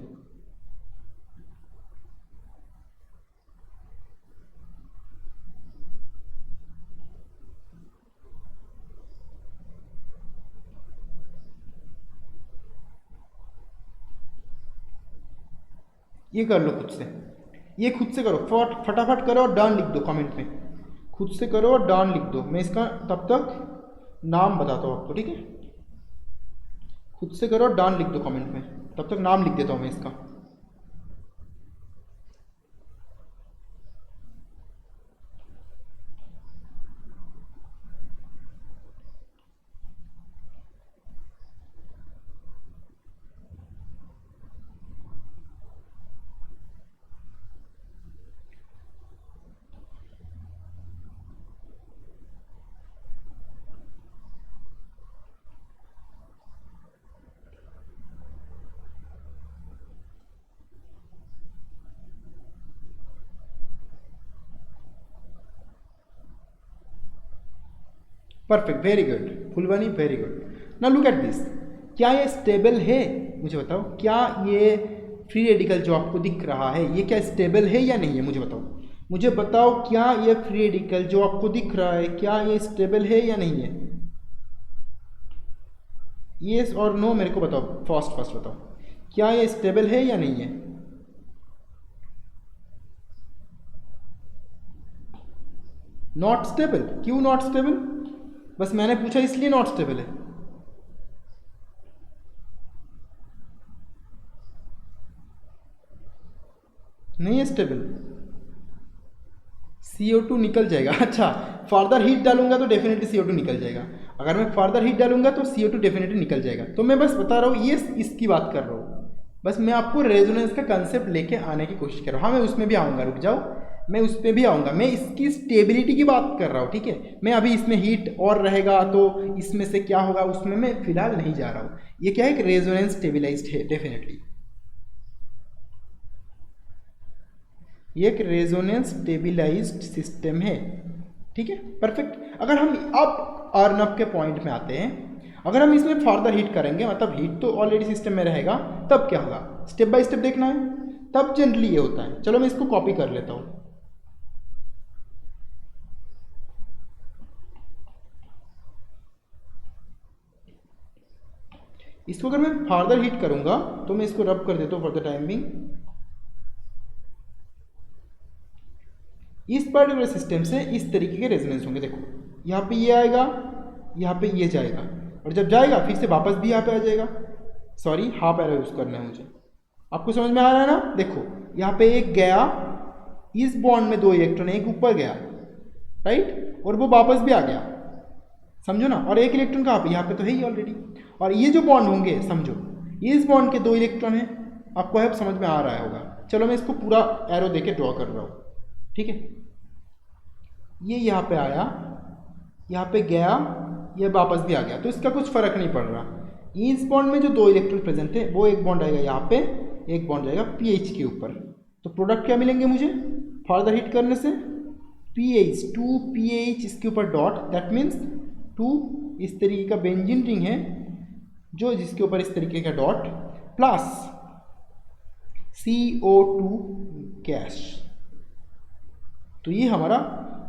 ये कर लो खुद से, ये खुद से करो, फटाफट करो और डन लिख दो कमेंट में, खुद से करो और डन लिख दो। मैं इसका तब तक नाम बताता हूँ आपको, ठीक है। खुद से करो और डन लिख दो कमेंट में, तब तक नाम लिख देता हूँ मैं इसका। Perfect, very good Fulwani, very good. Now look at this, क्या ये स्टेबल है, मुझे बताओ। क्या ये फ्री रेडिकल जो आपको दिख रहा है ये क्या स्टेबल है या नहीं है, मुझे बताओ। मुझे बताओ क्या ये फ्री रेडिकल जो आपको दिख रहा है क्या ये स्टेबल है या नहीं है। यस और नो मेरे को बताओ, फर्स्ट बताओ, क्या ये स्टेबल है या नहीं है। नॉट स्टेबल, क्यों नॉट स्टेबल, बस मैंने पूछा इसलिए नॉट स्टेबल है। नहीं है स्टेबल, CO2 निकल जाएगा। अच्छा, फर्दर हीट डालूंगा तो डेफिनेटली CO2 निकल जाएगा। अगर मैं फर्दर हीट डालूंगा तो CO2 डेफिनेटली निकल जाएगा। तो मैं बस बता रहा हूँ, ये इसकी बात कर रहा हूँ, बस मैं आपको रेजोनेंस का कंसेप्ट लेके आने की कोशिश कर रहा हूँ। हाँ मैं उसमें भी आऊँगा, रुक जाओ, मैं उस पर भी आऊँगा। मैं इसकी स्टेबिलिटी की बात कर रहा हूँ, ठीक है। मैं अभी इसमें हीट और रहेगा तो इसमें से क्या होगा उसमें मैं फिलहाल नहीं जा रहा हूँ। ये क्या है कि रेजोनेंस स्टेबिलाइज्ड है डेफिनेटली, ये एक रेजोनेंस स्टेबिलाइज्ड सिस्टम है, ठीक है, परफेक्ट। अगर हम अब अर्नअप के पॉइंट में आते हैं, अगर हम इसमें फर्दर हीट करेंगे, मतलब हीट तो ऑलरेडी सिस्टम में रहेगा, तब क्या होगा, स्टेप बाय स्टेप देखना है, तब जनरली ये होता है। चलो मैं इसको कॉपी कर लेता हूँ। इसको अगर मैं फर्दर हीट करूंगा तो मैं इसको रब कर देता हूँ फॉर द टाइम बिंग। इस पर्टिकुलर सिस्टम से इस तरीके के रेजोनेंस होंगे। देखो यहाँ पे ये आएगा, यहाँ पे ये जाएगा, और जब जाएगा फिर से वापस भी यहाँ पे आ जाएगा। सॉरी, हाफ एरो यूज करना है मुझे। आपको समझ में आ रहा है ना। देखो यहाँ पे एक गया, इस बॉन्ड में 2 इलेक्ट्रॉन, एक ऊपर गया, राइट, और वो वापस भी आ गया, समझो ना। और एक इलेक्ट्रॉन कहाँ पे, यहाँ पे तो है ही ऑलरेडी। और ये जो बॉन्ड होंगे, समझो ये इस बॉन्ड के 2 इलेक्ट्रॉन है। आपको है समझ में आ रहा होगा। चलो मैं इसको पूरा एरो देके ड्रॉ कर रहा हूँ, ठीक है। ये यहाँ पे आया, यहाँ पे गया, ये वापस भी आ गया, तो इसका कुछ फर्क नहीं पड़ रहा। इस बॉन्ड में जो 2 इलेक्ट्रॉन प्रेजेंट है, वो एक बॉन्ड आएगा यहाँ पे, एक बॉन्ड जाएगा पीएच के ऊपर। तो प्रोडक्ट क्या मिलेंगे मुझे फर्दर हीट करने से, पीएच, 2 पीएच इसके ऊपर डॉट, दैट मीन्स 2 इस तरीके का बेंजीन रिंग है जो जिसके ऊपर इस तरीके का डॉट, प्लस CO2 गैस। तो ये हमारा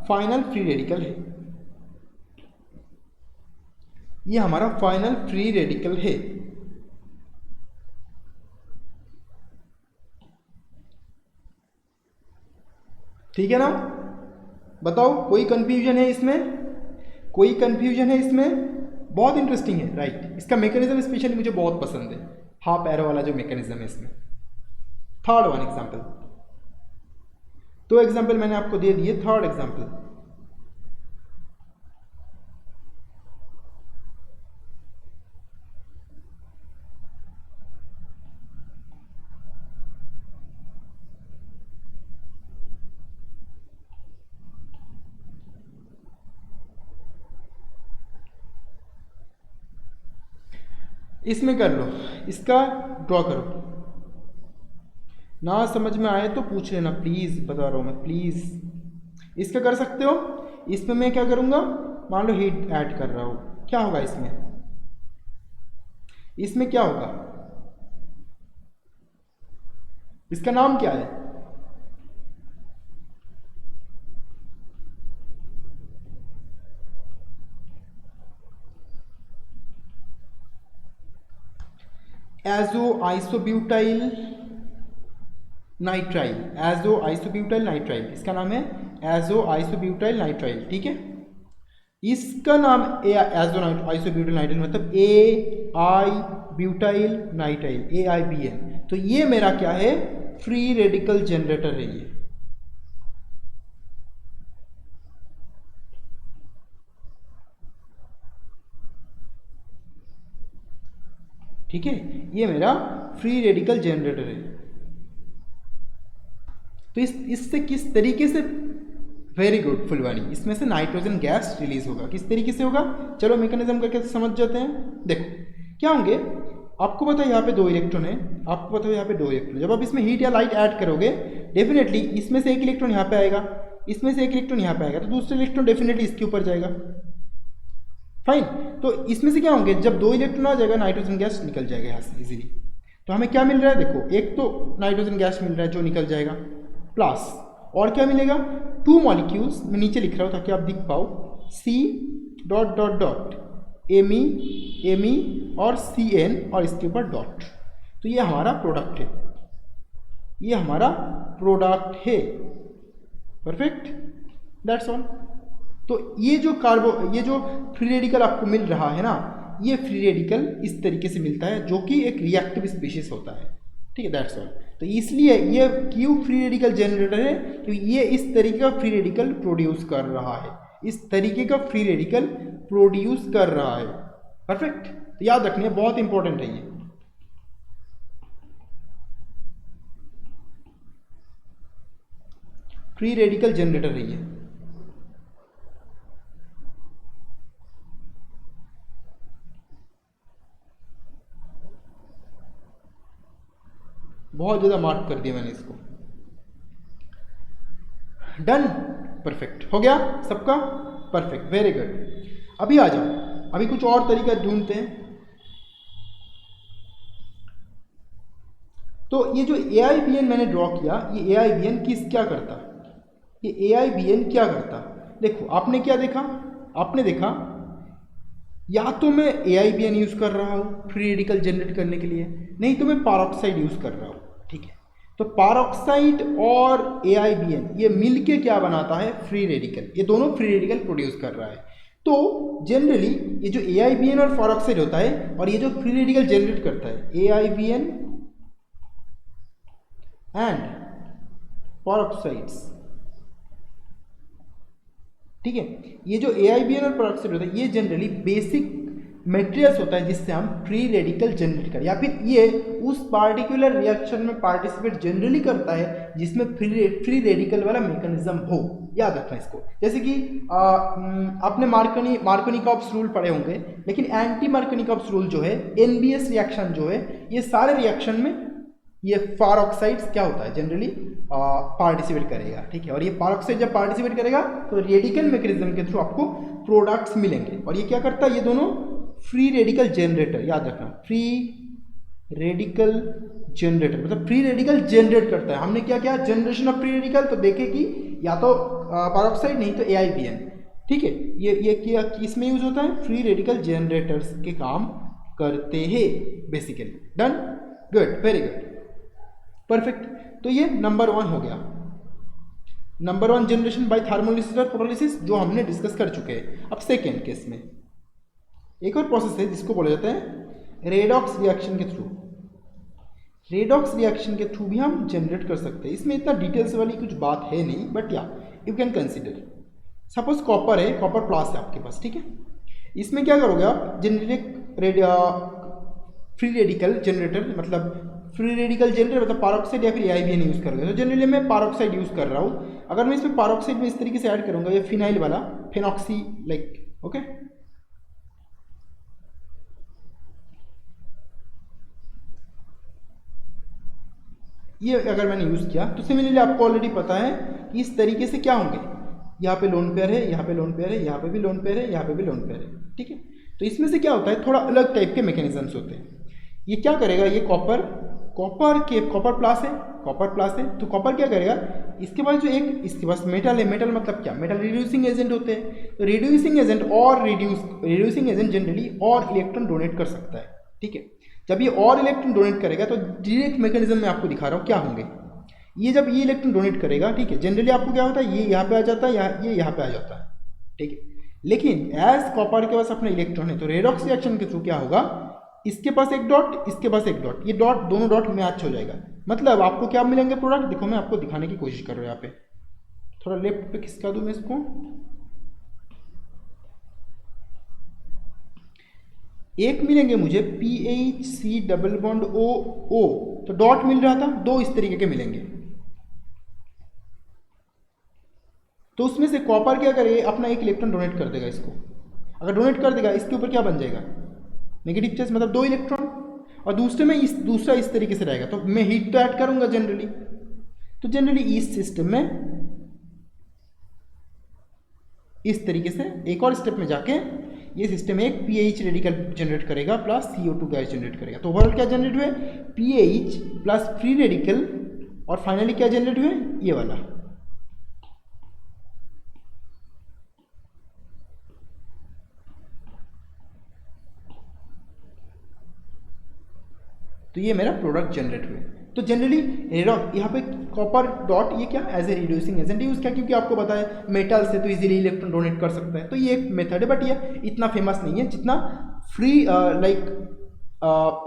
फाइनल फ्री रेडिकल है। ये हमारा फाइनल फ्री रेडिकल है। ठीक है ना, बताओ कोई कंफ्यूजन है इसमें? कोई कंफ्यूजन है इसमें? बहुत इंटरेस्टिंग है, राइट। इसका मैकेनिज्म स्पेशली मुझे बहुत पसंद है, हाफ एरो वाला जो मैकेनिज्म है इसमें। थर्ड वन एग्जांपल, दो एग्जांपल मैंने आपको दे दिए, थर्ड एग्जांपल। इसमें कर लो, इसका ड्रॉ करो। ना समझ में आए तो पूछ लेना प्लीज़, बता रहा हूँ मैं, प्लीज़। इसका कर सकते हो। इसमें मैं क्या करूँगा, मान लो हीट ऐड कर रहा हूँ, क्या होगा इसमें? इसमें क्या होगा? इसका नाम क्या है? Azo isobutyl nitrile, azo isobutyl nitrile, इसका नाम है एजो आइसोब्यूटाइल नाइट्राइल। ठीक है, इसका नाम एजो आइसोब्यूटाइल नाइट्राइल मतलब ए आई ब्यूटाइल नाइट्राइल, AIBN। तो ये मेरा क्या है, फ्री रेडिकल जनरेटर है ये। ठीक है, ये मेरा फ्री रेडिकल जनरेटर है। तो इससे किस तरीके से, वेरी गुड फुलवानी, इसमें से नाइट्रोजन गैस रिलीज होगा। किस तरीके से होगा, चलो मैकेनिज्म करके समझ जाते हैं। देखो क्या होंगे, आपको पता है यहाँ पे 2 इलेक्ट्रॉन है, आपको पता है यहाँ पे 2 इलेक्ट्रॉन। जब आप इसमें हीट या लाइट ऐड करोगे, डेफिनेटली इसमें से एक इलेक्ट्रॉन यहाँ पे आएगा, इसमें से एक इलेक्ट्रॉन यहाँ पे आएगा, तो दूसरा इलेक्ट्रॉन डेफिनेटली इसके ऊपर जाएगा। फाइन, तो इसमें से क्या होंगे, जब 2 इलेक्ट्रॉन आ जाएगा, नाइट्रोजन गैस निकल जाएगा यहाँ से इजीली। तो हमें क्या मिल रहा है, देखो एक तो नाइट्रोजन गैस मिल रहा है जो निकल जाएगा, प्लस और क्या मिलेगा, 2 मॉलिक्यूल्स, मैं नीचे लिख रहा हूँ ताकि आप दिख पाओ, C dot dot dot Me और Cn और इसके ऊपर डॉट। तो ये हमारा प्रोडक्ट है, ये हमारा प्रोडक्ट है। Perfect, that's all. तो ये जो ये जो फ्री रेडिकल आपको मिल रहा है ना, ये फ्री रेडिकल इस तरीके से मिलता है जो कि एक रिएक्टिव स्पीशीज होता है। ठीक है, दैट्स ऑल। तो इसलिए ये क्यों फ्री रेडिकल जनरेटर है, क्योंकि ये इस तरीके का फ्री रेडिकल प्रोड्यूस कर रहा है, इस तरीके का फ्री रेडिकल प्रोड्यूस कर रहा है। परफेक्ट, तो याद रखना बहुत इंपॉर्टेंट है ये। फ्री रेडिकल जनरेटर है ये। बहुत ज़्यादा मार्क कर दिया मैंने इसको। डन, परफेक्ट हो गया सबका, परफेक्ट, वेरी गुड। अभी आ जाओ, अभी कुछ और तरीका ढूंढते हैं। तो ये जो AIBN मैंने ड्रॉ किया, ये AIBN क्या करता, ये AIBN क्या करता? देखो आपने क्या देखा, आपने देखा या तो मैं AIBN यूज़ कर रहा हूँ फ्री रेडिकल जनरेट करने के लिए, नहीं तो मैं पारोक्साइड यूज़ कर रहा हूँ। ठीक है, तो पारोक्साइड और AIBN ये मिलके क्या बनाता है, फ्री रेडिकल। ये दोनों फ्री रेडिकल प्रोड्यूस कर रहा है। तो जनरली ये जो AIBN और पारोक्साइड होता है, और ये जो फ्री रेडिकल जनरेट करता है AIBN एंड पारोक्साइड्स। ठीक है, ये जो AIBN और पारोक्साइड होता है, ये जनरली बेसिक मटेरियल्स होता है जिससे हम फ्री रेडिकल जनरेट करें, या फिर ये उस पार्टिकुलर रिएक्शन में पार्टिसिपेट जनरली करता है जिसमें फ्री रेडिकल वाला मैकेनिज्म हो। याद रखना इसको। जैसे कि आपने मार्कोनिकॉव्स रूल पढ़े होंगे, लेकिन एंटी मार्कोनिकॉव्स रूल जो है, NBS रिएक्शन जो है, ये सारे रिएक्शन में ये पारोक्साइड्स क्या होता है, जनरली पार्टिसिपेट करेगा। ठीक है, और ये पारोक्साइड जब पार्टिसिपेट करेगा तो रेडिकल मैकेनिज्म के थ्रू आपको प्रोडक्ट्स मिलेंगे। और ये क्या करता है, ये दोनों फ्री रेडिकल जनरेटर, याद रखना, फ्री रेडिकल जनरेटर मतलब फ्री रेडिकल जनरेट करता है। हमने क्या किया, जनरेशन ऑफ फ्री रेडिकल, तो देखे कि या तो पारोक्साइड नहीं तो AIBN। ठीक है, ये क्या किसमें यूज होता है, फ्री रेडिकल जनरेटर्स के काम करते हैं basically. Done, good, very good, perfect. तो ये नंबर 1 हो गया, नंबर 1 जनरेशन बाय थर्मोलिसिस और फोटोलिसिस जो हमने डिस्कस कर चुके हैं। अब सेकेंड केस में एक और प्रोसेस है जिसको बोला जाता है रेडॉक्स रिएक्शन के थ्रू। रेडॉक्स रिएक्शन के थ्रू भी हम जनरेट कर सकते हैं। इसमें इतना डिटेल्स वाली कुछ बात है नहीं, बट या you can consider. Suppose copper है, कॉपर प्लस है आपके पास, ठीक है। इसमें क्या करोगे आप, फ्री रेडिकल जनरेटर, मतलब फ्री रेडिकल जनरेटर मतलब पारोक्साइड या फिर AIBN यूज़ करोगे। तो जनरली मैं पारोक्साइड यूज़ कर रहा हूँ। अगर मैं इसमें पारोक्साइड में इस तरीके से ऐड करूँगा, ये फिनाइल वाला फेनॉक्सी लाइक, ओके, ये अगर मैंने यूज़ किया तो सिमिलरली आपको ऑलरेडी पता है कि इस तरीके से क्या होंगे, यहाँ पे लोन पेयर है, यहाँ पे लोन पेयर है, यहाँ पे भी लोन पेयर है, यहाँ पे भी लोन पेयर है, ठीक है। तो इसमें से क्या होता है, थोड़ा अलग टाइप के मैकेनिज्म्स होते हैं। ये क्या करेगा, ये कॉपर प्लस है, कॉपर प्लस है, तो कॉपर क्या करेगा, इसके पास जो एक इसके पास मेटल है, मेटल मतलब क्या, मेटल रिड्यूसिंग एजेंट होते हैं। तो रिड्यूसिंग एजेंट जनरली और इलेक्ट्रॉन डोनेट कर सकता है, ठीक है। जब ये और इलेक्ट्रॉन डोनेट करेगा तो डायरेक्ट मैकेनिज्म में आपको दिखा रहा हूँ क्या होंगे। ये जब ये इलेक्ट्रॉन डोनेट करेगा, ठीक है, जनरली आपको क्या होता है, ये यहाँ पे आ जाता है, ये यहाँ पे आ जाता है, ठीक है। लेकिन एज कॉपर के पास अपना इलेक्ट्रॉन है, तो रेडॉक्स रिएक्शन के थ्रू क्या होगा, इसके पास एक डॉट, इसके पास एक डॉट, ये डॉट दोनों डॉट मैच हो जाएगा। मतलब आपको क्या मिलेंगे प्रोडक्ट, देखो मैं आपको दिखाने की कोशिश कर रहा हूँ। यहाँ पे थोड़ा लेफ्ट पे खिसका दूँ मैं इसको, एक मिलेंगे मुझे PHC डबल बॉन्ड OO, तो डॉट मिल रहा था, दो इस तरीके के मिलेंगे। तो उसमें से कॉपर क्या करेगा, अपना एक इलेक्ट्रॉन डोनेट कर देगा इसको। अगर डोनेट कर देगा, इसके ऊपर क्या बन जाएगा, नेगेटिव चार्ज, मतलब 2 इलेक्ट्रॉन। और दूसरे में दूसरा इस तरीके से रहेगा, तो मैं हीट तो ऐड करूंगा जनरली। तो जनरली इस सिस्टम में इस तरीके से एक और स्टेप में जाके ये सिस्टम एक पीएच रेडिकल जनरेट करेगा प्लस CO2 गैस जनरेट करेगा। तो ओवरऑल क्या जनरेट हुए, पीएच प्लस फ्री रेडिकल, और फाइनली क्या जनरेट हुए, ये वाला। तो ये मेरा प्रोडक्ट जनरेट हुए। तो जनरली यहाँ पे कॉपर डॉट ये क्या as a reducing agent use किया, क्योंकि आपको पता है मेटल से तो इजीली इलेक्ट्रॉन डोनेट कर सकता है। तो ये एक मेथड है, बट ये इतना फेमस नहीं है जितना फ्री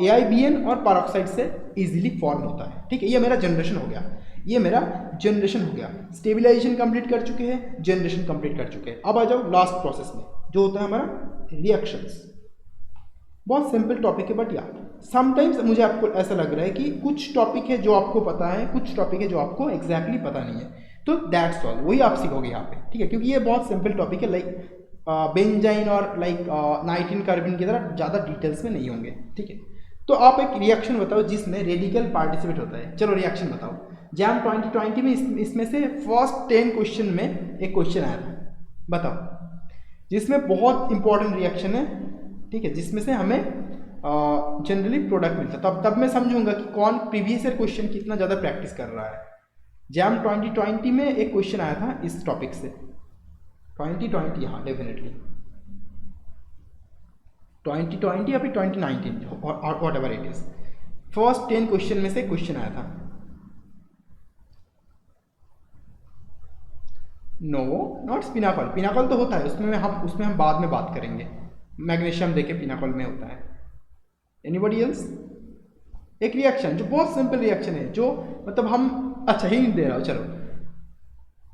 AIBN और पारोक्साइड से इजीली फॉर्म होता है, ठीक है। ये मेरा जनरेशन हो गया, ये मेरा जनरेशन हो गया। स्टेबिलाईजेशन कंप्लीट कर चुके हैं, जनरेशन कंप्लीट कर चुके हैं। अब आ जाओ लास्ट प्रोसेस में, जो होता है हमारा रिएक्शंस। बहुत सिंपल टॉपिक है, बट या समटाइम्स मुझे आपको ऐसा लग रहा है कि कुछ टॉपिक है जो आपको पता है, कुछ टॉपिक है जो आपको एग्जैक्टली पता नहीं है। तो दैट्स ऑल, वही आप सीखोगे यहाँ पे, ठीक है। क्योंकि ये बहुत सिंपल टॉपिक है, लाइक बेंजाइन और लाइक नाइट्रिन कार्बन की तरह ज़्यादा डिटेल्स में नहीं होंगे, ठीक है। तो आप एक रिएक्शन बताओ जिसमें रेडिकल पार्टिसिपेट होता है। चलो रिएक्शन बताओ। जैम 2020 में इसमें से फर्स्ट 10 क्वेश्चन में एक क्वेश्चन आया था, बताओ, जिसमें बहुत इंपॉर्टेंट रिएक्शन है, ठीक है, जिसमें से हमें जनरली प्रोडक्ट मिलता है। तब मैं समझूंगा कि कौन प्रीवियस ईयर क्वेश्चन कितना ज़्यादा प्रैक्टिस कर रहा है। जैम 2020 में एक क्वेश्चन आया था इस टॉपिक से, 2020, हाँ डेफिनेटली 2020 या फिर 2019 और what ever it is, first 10 question में से क्वेश्चन आया था। नो नॉट स्पिनाकॉल, पिनाकॉल तो होता है, उसमें हम बाद में बात करेंगे। मैग्नीशियम देखे पिनाकॉल में होता है। Anybody else? एक रिएक्शन जो बहुत सिंपल रिएक्शन है, जो मतलब हम अच्छा ही दे रहा हूँ, चलो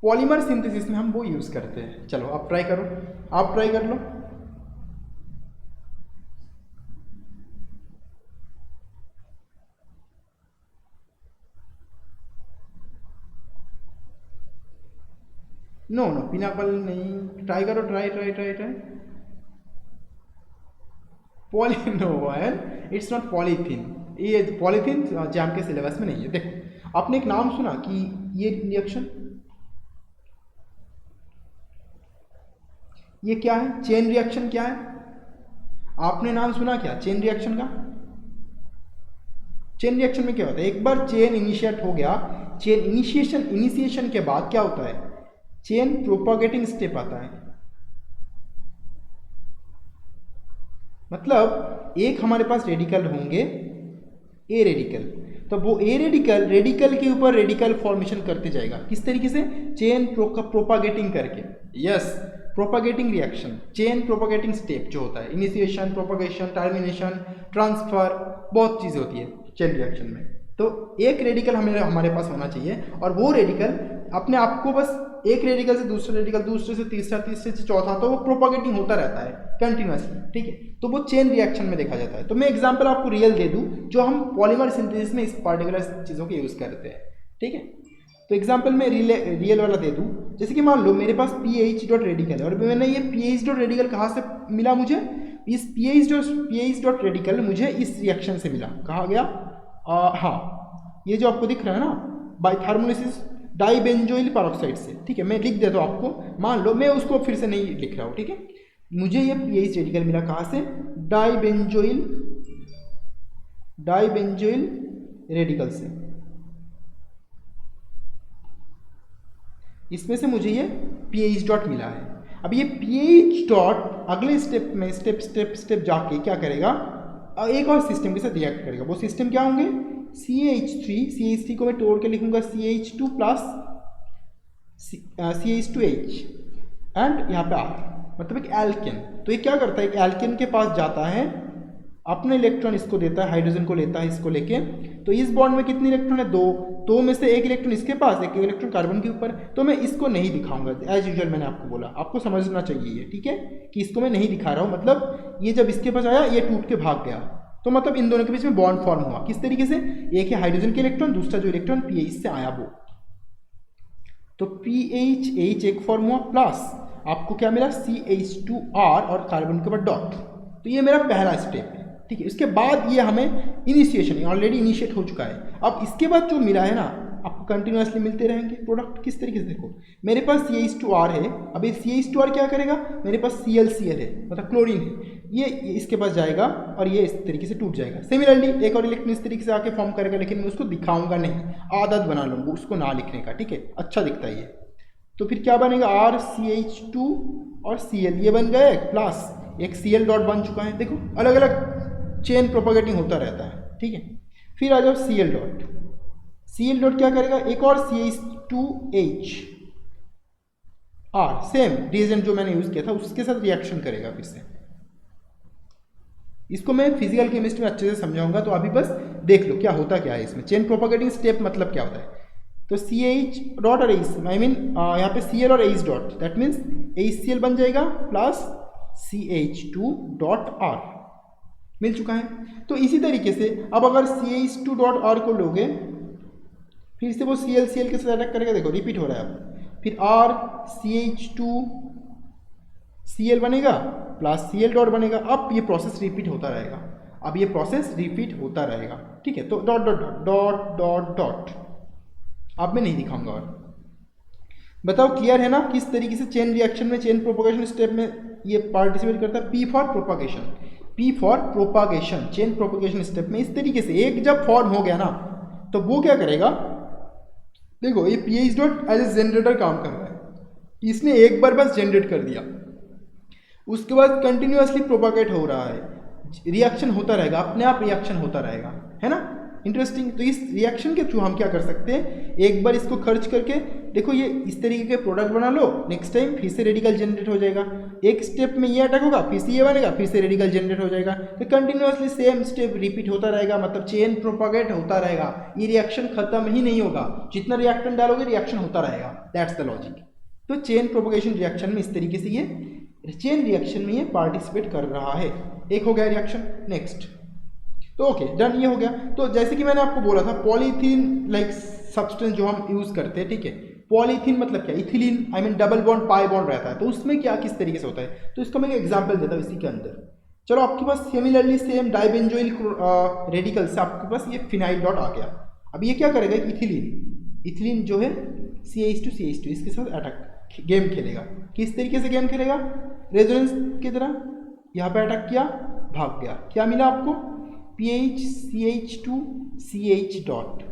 पॉलीमर सिंथेसिस में हम वो यूज करते हैं। चलो आप ट्राई करो, आप ट्राई कर लो। नो नो पिनाकॉल नहीं, ट्राई करो, try try try try. No यार, इट्स नॉट पॉलीथीन। ये पॉलीथीन जैम के सिलेबस में नहीं है। देखो आपने एक नाम सुना कि ये रिएक्शन, ये क्या है, चेन रिएक्शन क्या है, आपने नाम सुना क्या चेन रिएक्शन का? चेन रिएक्शन में क्या होता है, एक बार चेन इनिशिएट हो गया, चेन इनिशिएशन के बाद क्या होता है, चेन प्रोपागेटिंग स्टेप आता है। मतलब एक हमारे पास रेडिकल होंगे ए रेडिकल, तो वो ए रेडिकल रेडिकल के ऊपर रेडिकल फॉर्मेशन करते जाएगा। किस तरीके से? चेन प्रोपागेटिंग करके। यस, प्रोपागेटिंग रिएक्शन, चेन प्रोपागेटिंग स्टेप जो होता है, इनिशिएशन, प्रोपागेशन, टर्मिनेशन, ट्रांसफर, बहुत चीज़ें होती है चेन रिएक्शन में। तो एक रेडिकल हमारे पास होना चाहिए, और वो रेडिकल अपने आप को बस एक रेडिकल से दूसरा रेडिकल, दूसरे से तीसरा, तीसरे से चौथा, तो वो प्रोपागेटिंग होता रहता है कंटिन्यूसली, ठीक है। तो वो चेन रिएक्शन में देखा जाता है। तो मैं एग्जांपल आपको रियल दे दूं जो हम पॉलीमर सिंथेसिस में इस पार्टिकुलर चीज़ों को यूज़ करते हैं, ठीक है। तो एग्जांपल में रियल वाला दे दूं, जैसे कि मान लो मेरे पास पीएच डॉट रेडिकल है, और मैंने ये पीएच डॉट रेडिकल कहाँ से मिला मुझे? इस पीएच डॉट रेडिकल मुझे इस रिएक्शन से मिला। कहा गया? हाँ, ये जो आपको दिख रहा है ना, बाय थर्मोलिसिस डाइबेंजोइल पेरोक्साइड से, ठीक है। मैं लिख देता हूँ आपको, मान लो मैं उसको फिर से नहीं लिख रहा हूँ, ठीक है। मुझे ये पीएच रेडिकल मिला कहाँ से? डाइबेंजोइल रेडिकल से। इसमें से मुझे ये पीएच डॉट मिला है। अब ये पीएच डॉट अगले स्टेप में स्टेप जाके क्या करेगा? एक और सिस्टम के साथ रिएक्ट करेगा। वो सिस्टम क्या होंगे? CH3 को मैं तोड़ के लिखूंगा CH2 प्लस CH2H एंड यहाँ पे R, मतलब एक एल्केन। तो ये क्या करता है? एक एल्केन के पास जाता है, अपने इलेक्ट्रॉन इसको देता है, हाइड्रोजन को लेता है इसको लेके। तो इस बॉन्ड में कितने इलेक्ट्रॉन है? 2 में से एक इलेक्ट्रॉन इसके पास, एक इलेक्ट्रॉन कार्बन के ऊपर। तो मैं इसको नहीं दिखाऊंगा एज यूजुअल, मैंने आपको बोला, आपको समझना चाहिए ये, ठीक है, कि इसको मैं नहीं दिखा रहा हूँ। मतलब ये जब इसके पास आया, ये टूट के भाग गया, तो मतलब इन दोनों के बीच में बॉन्ड फॉर्म हुआ। किस तरीके से? एक है हाइड्रोजन के इलेक्ट्रॉन, दूसरा जो इलेक्ट्रॉन पीएच से आया वो। तो PHH एक फॉर्म हुआ, प्लस आपको क्या मिला? CH2R और कार्बन के ऊपर डॉट। तो ये मेरा पहला स्टेप है, ठीक है। इसके बाद ये हमें इनिशिएशन ऑलरेडी इनिशिएट हो चुका है। अब इसके बाद जो मिला है ना, आपको कंटिन्यूसली मिलते रहेंगे प्रोडक्ट। किस तरीके से? देखो, मेरे पास CH2R है। अब ये CH2R क्या करेगा? मेरे पास ClCl है, मतलब क्लोरीन है, ये इसके पास जाएगा और ये इस तरीके से टूट जाएगा। सिमिलरली एक और इलेक्ट्रॉन इस तरीके से आके फॉर्म करेगा, लेकिन मैं उसको दिखाऊंगा नहीं, आदत बना लूँगा उसको ना लिखने का, ठीक है, अच्छा दिखता है ये। तो फिर क्या बनेगा? RCH2 और Cl, ये बन गया एक, प्लस एक Cl डॉट बन चुका है। देखो, अलग अलग चेन प्रोपागेटिंग होता रहता है, ठीक है। फिर आ जाओ Cl डॉट क्या करेगा? एक और CH2H R, सेम रिएजेंट जो मैंने यूज किया था उसके साथ रिएक्शन करेगा फिर से। इसको मैं फिजिकल केमिस्ट्री में अच्छे से समझाऊंगा, तो अभी बस देख लो क्या होता क्या है इसमें। चेन प्रोपागेटिंग स्टेप मतलब क्या होता है? तो CH डॉट और H, आई मीन यहाँ पे Cl और H dot, that means HCl बन जाएगा प्लस CH2 डॉट R, मिल चुका है। तो इसी तरीके से अब अगर CH2 डॉट R को लोगे, फिर से वो Cl के साथ अटैक करेगा। देखो रिपीट हो रहा है अब, फिर R CH2 Cl बनेगा प्लस Cl डॉट बनेगा। अब ये प्रोसेस रिपीट होता रहेगा, अब ये प्रोसेस रिपीट होता रहेगा, ठीक है। तो dot dot dot dot dot dot, अब मैं नहीं दिखाऊंगा। और बताओ क्लियर है ना किस तरीके से चेन रिएक्शन में, चेन प्रोपागेशन स्टेप में ये पार्टिसिपेट करता है? P for propagation, chain propagation step में इस तरीके से एक जब फॉर्म हो गया ना, तो वो क्या करेगा? देखो, ये PH dot as a generator काम कर रहा है। इसने एक बार बस जनरेट कर दिया, उसके बाद कंटिन्यूअसली प्रोपागेट हो रहा है, रिएक्शन होता रहेगा, अपने आप रिएक्शन होता रहेगा, है ना। इंटरेस्टिंग। तो इस रिएक्शन के थ्रू हम क्या कर सकते हैं? एक बार इसको खर्च करके देखो, ये इस तरीके के प्रोडक्ट बना लो, नेक्स्ट टाइम फिर से रेडिकल जनरेट हो जाएगा। एक स्टेप में ये अटैक होगा, फिर से ये बनेगा, फिर से रेडिकल जनरेट हो जाएगा। तो कंटिन्यूअसली सेम स्टेप रिपीट होता रहेगा, मतलब चेन प्रोपागेट होता रहेगा। ये रिएक्शन खत्म ही नहीं होगा, जितना रिएक्टेंट डालोगे रिएक्शन होता रहेगा। That's the logic. तो चेन प्रोपागेशन रिएक्शन में इस तरीके से ये चेन रिएक्शन में ये पार्टिसिपेट कर रहा है। एक हो गया रिएक्शन। नेक्स्ट, तो ओके डन, ये हो गया। तो जैसे कि मैंने आपको बोला था, पॉलीथीन लाइक सब्सटेंस जो हम यूज करते हैं, ठीक है। पॉलीथीन मतलब क्या? Ethylene, I mean double bond pi bond रहता है। तो उसमें क्या किस तरीके से होता है? तो इसको मैं एक एग्जांपल देता हूँ इसी के अंदर। चलो, आपके पास सिमिलरली सेम डाइबेंजोइल रेडिकल से आपके पास ये फिनाइल डॉट आ गया। अब ये क्या करेगा? इथिलीन जो है CH2 इसके साथ अटैक गेम खेलेगा। किस तरीके से गेम खेलेगा? रेजोनेंस की तरह यहाँ पे अटैक किया, भाग गया। क्या मिला आपको? CH2 dot,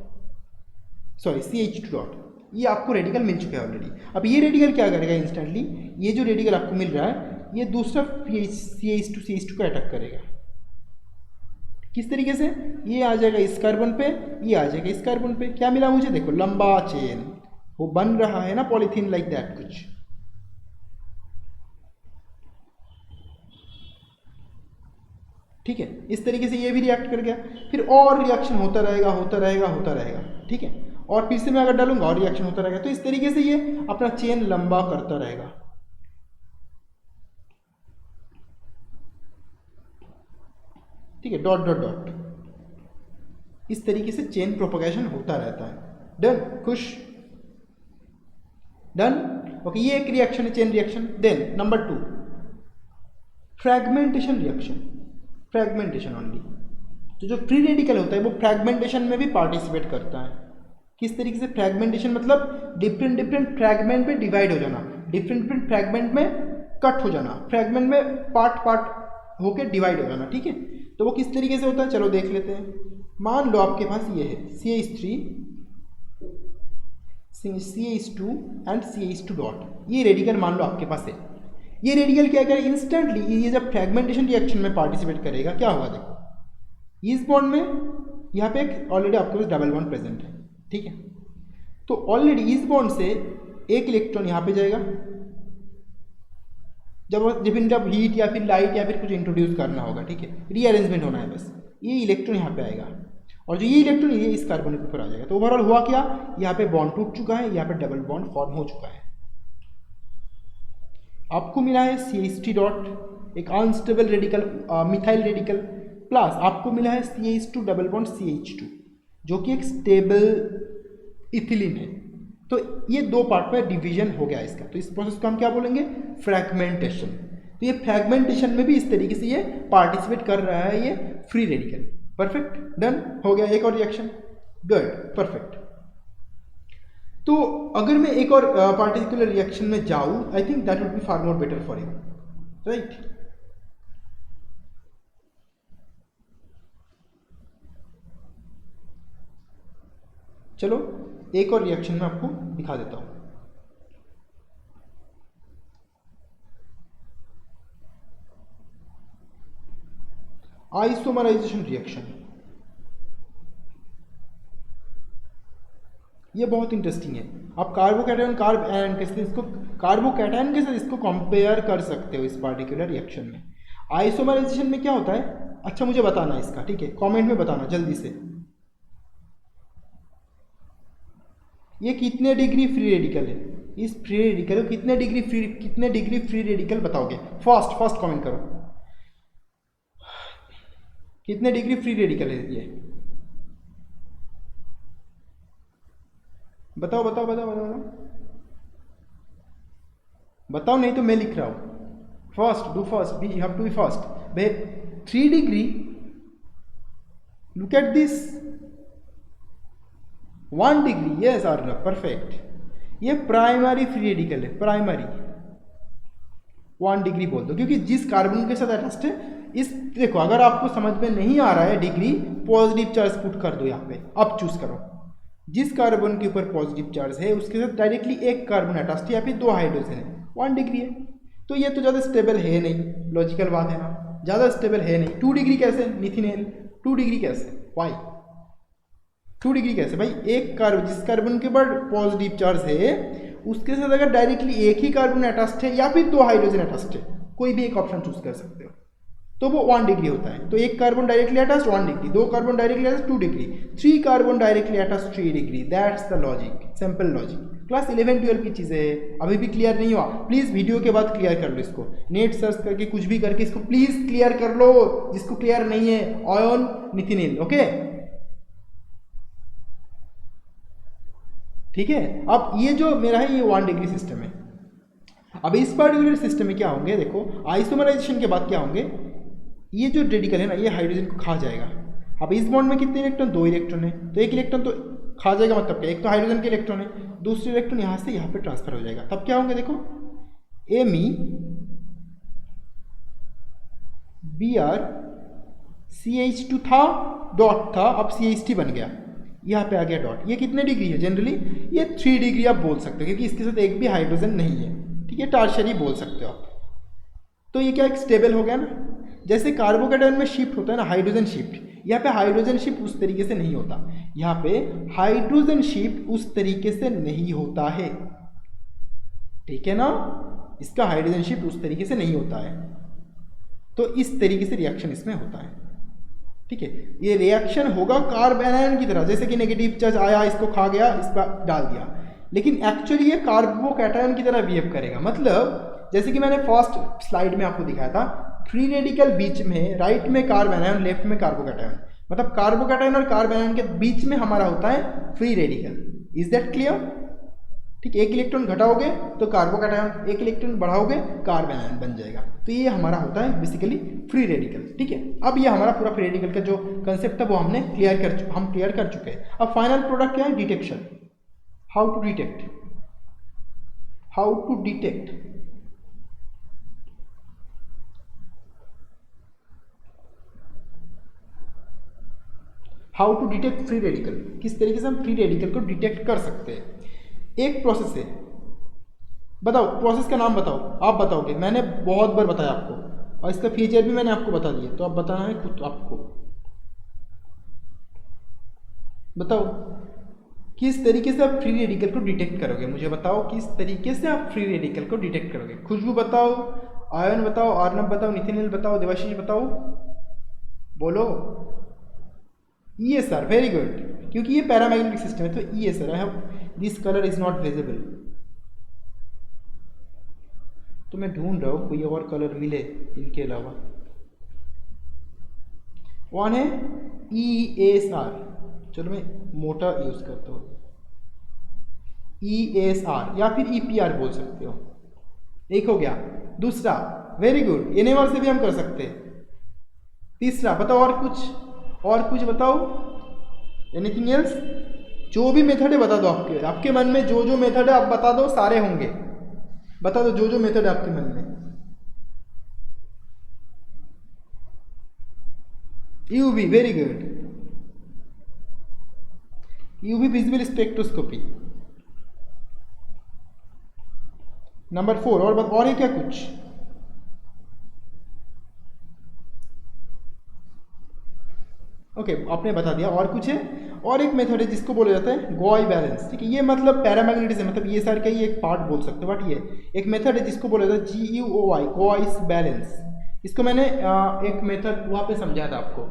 sorry CH2 dot, ये आपको रेडिकल मिल चुका है ऑलरेडी। अब ये रेडिकल क्या करेगा? इंस्टेंटली ये जो रेडिकल आपको मिल रहा है, ये दूसरा CH2 को अटैक करेगा। किस तरीके से? ये आ जाएगा इस कार्बन पे, ये आ जाएगा इस कार्बन पे। क्या मिला मुझे? देखो लंबा चेन वो बन रहा है ना, पॉलीथीन लाइक दैट कुछ। ठीक है, इस तरीके से ये भी रिएक्ट कर गया, फिर और रिएक्शन होता रहेगा होता रहेगा होता रहेगा। ठीक है, और फिर से मैं अगर डालूंगा और रिएक्शन होता रहेगा। तो इस तरीके से ये अपना चेन लंबा करता रहेगा। ठीक है, डॉट डॉट डॉट, इस तरीके से चेन प्रोपगेशन होता रहता है। डन? खुश? डन? ओके, ये एक रिएक्शन है, chain reaction. Then number 2, fragmentation reaction. Fragmentation only, तो जो फ्री रेडिकल होता है वो फ्रैगमेंटेशन में भी पार्टिसिपेट करता है। किस तरीके से? फ्रैगमेंटेशन मतलब डिफरेंट डिफरेंट फ्रैगमेंट में डिवाइड हो जाना, डिफरेंट डिफरेंट फ्रैगमेंट में कट हो जाना, फ्रैगमेंट में पार्ट पार्ट होके डिवाइड हो जाना। ठीक है, तो वो किस तरीके से होता है चलो देख लेते हैं। मान लो आपके पास ये है CH3 CH2 and CH2 dot, ये रेडिकल मान लो आपके पास है। ये रेडिकल क्या करेगा? इंस्टेंटली ये जब फ्रैगमेंटेशन रिएक्शन में पार्टिसिपेट करेगा, क्या होगा देखो, इस बॉन्ड में यहाँ पे एक ऑलरेडी आपके पास डबल बॉन्ड प्रेजेंट है। ठीक है, तो ऑलरेडी इस बॉन्ड से एक इलेक्ट्रॉन यहाँ पे जाएगा, जब हीट या फिर लाइट या फिर कुछ इंट्रोड्यूस करना होगा। ठीक है, रीअरेंजमेंट होना है बस, ये इलेक्ट्रॉन यहाँ पे आएगा और जो ये इलेक्ट्रॉन ये इस कार्बन के ऊपर आ जाएगा। तो ओवरऑल हुआ क्या? यहाँ पे बॉन्ड टूट चुका है, यहाँ पे डबल बॉन्ड फॉर्म हो चुका है। आपको मिला है CH3 डॉट, एक unstable radical methyl radical, plus आपको मिला है CH2 डबल बॉन्ड CH2 जो कि एक स्टेबल इथिलीन है। तो ये दो पार्ट में डिवीजन हो गया इसका। तो इस प्रोसेस को हम क्या बोलेंगे? फ्रैगमेंटेशन। तो ये फ्रैगमेंटेशन में भी इस तरीके से ये पार्टिसिपेट कर रहा है, ये फ्री रेडिकल। परफेक्ट, डन हो गया। एक और रिएक्शन, गुड, परफेक्ट। तो अगर मैं एक और पार्टिकुलर रिएक्शन में जाऊं, I think that would be far more better for you, right? चलो एक और रिएक्शन में आपको दिखा देता हूं। आइसोमराइजेशन रिएक्शन, ये बहुत इंटरेस्टिंग है। आप कार्बोकैटायन कार्ब के साथ इसको कार्बोकैटायन के साथ इसको कंपेयर कर सकते हो इस पार्टिकुलर रिएक्शन में। आइसोमराइजेशन में क्या होता है? अच्छा मुझे बताना इसका, ठीक है, कमेंट में बताना जल्दी से। ये कितने डिग्री फ्री रेडिकल है? इस फ्री रेडिकल को कितने डिग्री फ्री रेडिकल बताओगे? फास्ट कमेंट करो, कितने डिग्री फ्री रेडिकल है ये? बताओ बताओ बताओ बताओ बताओ, नहीं तो मैं लिख रहा हूं। Fast, do fast, be have to be fast. 3 degree, look at this, 1 degree, yes Arnab, perfect. ये प्राइमरी फ्री रेडिकल है, प्राइमरी 1 डिग्री बोल दो, क्योंकि जिस कार्बन के साथ अटैच्ड है इस, देखो अगर आपको समझ में नहीं आ रहा है डिग्री, पॉजिटिव चार्ज पुट कर दो यहाँ पे। अब चूज करो जिस कार्बन के ऊपर पॉजिटिव चार्ज है उसके साथ डायरेक्टली एक कार्बन अटैच्ड है या फिर 2 हाइड्रोजन है, 1 डिग्री है। तो ये तो ज़्यादा स्टेबल है नहीं, लॉजिकल बात है ना, ज़्यादा स्टेबल है नहीं। 2 डिग्री कैसे? मिथिनेल 2 डिग्री कैसे? वाई 2 डिग्री कैसे भाई? एक कार्बन, जिस कार्बन के ऊपर पॉजिटिव चार्ज है उसके साथ अगर डायरेक्टली एक ही कार्बन अटैच्ड है या फिर 2 हाइड्रोजन अटैच्ड है, कोई भी एक ऑप्शन चूज कर सकते हो, तो वो 1 डिग्री होता है। तो एक carbon directly attached 1 degree, 2 carbon directly attached 2 degree, 3 carbon directly attached 3 degree. That's the logic, simple logic. Class 11-12 की चीज़ें है, अभी भी क्लियर नहीं हुआ प्लीज़ वीडियो के बाद क्लियर कर लो इसको, नेट सर्च करके कुछ भी करके इसको प्लीज़ क्लियर कर लो, जिसको क्लियर नहीं है। आयन मिथिनिल, ओके ठीक है। अब ये जो मेरा है ये 1 डिग्री सिस्टम है। अब इस पर्टिकुलर सिस्टम में क्या होंगे, देखो आइसोमराइजेशन के बाद क्या होंगे, ये जो रेडिकल है ना ये हाइड्रोजन को खा जाएगा। अब इस बॉन्ड में कितने इलेक्ट्रॉन? 2 इलेक्ट्रॉन है, तो एक इलेक्ट्रॉन तो खा जाएगा, मतलब क्या, एक तो हाइड्रोजन के इलेक्ट्रॉन है, दूसरे इलेक्ट्रॉन यहाँ से यहाँ पे ट्रांसफर हो जाएगा। तब क्या होंगे देखो, Br CH2 था, डॉट था, अब CH3 बन गया, यहाँ पे आ गया डॉट। ये कितने डिग्री है? जनरली ये 3 डिग्री आप बोल सकते हो, क्योंकि इसके साथ एक भी हाइड्रोजन नहीं है, ठीक है, टर्शियरी बोल सकते हो आप। तो ये क्या एक स्टेबल हो गया ना। जैसे कार्बोकेटायन में शिफ्ट होता है ना, हाइड्रोजन शिफ्ट, यहाँ पे हाइड्रोजन शिफ्ट उस तरीके से नहीं होता, यहाँ पे हाइड्रोजन शिफ्ट उस तरीके से नहीं होता है, ठीक है ना, इसका हाइड्रोजन शिफ्ट उस तरीके से नहीं होता है। तो इस तरीके से रिएक्शन इसमें होता है, ठीक है। ये रिएक्शन होगा कार्बोनायन की तरह, जैसे कि नेगेटिव चार्ज आया, इसको खा गया, इस पर डाल दिया, लेकिन एक्चुअली ये कार्बोकैटायन की तरह बिहेव करेगा। मतलब जैसे कि मैंने फर्स्ट स्लाइड में आपको दिखाया था, फ्री रेडिकल बीच में राइट में कार्बोनायन, लेफ्ट में कार्बोकैटायन, मतलब कार्बोकैटायन और कार्बोनायन के बीच में हमारा होता है free radical. Is that clear? ठीक, एक इलेक्ट्रॉन घटाओगे तो कार्बोकैटायन, एक इलेक्ट्रॉन बढ़ाओगे कार्बोनायन बन जाएगा। तो ये हमारा होता है बेसिकली फ्री रेडिकल, ठीक है। अब ये हमारा पूरा फ्री रेडिकल का जो कंसेप्ट है वो हम क्लियर कर चुके हैं। अब फाइनल प्रोडक्ट क्या है? Detection. How to detect, how to detect, how to detect free radical, किस तरीके से हम फ्री रेडिकल को डिटेक्ट कर सकते हैं। एक प्रोसेस है, बताओ प्रोसेस का नाम बताओ, आप बताओगे, मैंने बहुत बार बताया आपको, और इसका फीचर भी मैंने आपको बता दिया, तो आप बताना है खुद आपको। बताओ किस तरीके से आप फ्री रेडिकल को डिटेक्ट करोगे, मुझे बताओ किस तरीके से आप फ्री रेडिकल को डिटेक्ट करोगे। खुशबू बताओ, आयन बताओ, अर्नब बताओ, नितिन बताओ, देवाशीष बताओ, बोलो। ESR, वेरी गुड, क्योंकि ये पैरामैग्नेटिक सिस्टम है तो ESR, I hope this colour is not visible. तो मैं ढूंढ रहा हूँ कोई और कलर मिले इनके अलावा। वन है ESR, चलो मैं मोटा यूज करता हूँ, ESR या फिर EPR बोल सकते हो। एक हो गया। दूसरा, वेरी गुड, NMR से भी हम कर सकते हैं। तीसरा बताओ, और कुछ बताओ, एनीथिंग एल्स? जो भी मेथड है बता दो, आपके मन में जो जो मेथड है आप बता दो, सारे होंगे, बता दो जो जो मेथड है आपके मन में। UV, very good, UV visible spectroscopy. Number 4, और है क्या कुछ? ओके, आपने बता दिया। और कुछ है? और एक मेथड है जिसको बोला जाता है गॉय बैलेंस, ठीक है। ये मतलब पैरामैग्नेटिज्म, मतलब ये सर का ही एक पार्ट बोल सकते हो, बट ये एक मेथड है जिसको बोला जाता है GUOY, गॉयस बैलेंस। इसको मैंने एक मेथड वहाँ पे समझाया था आपको,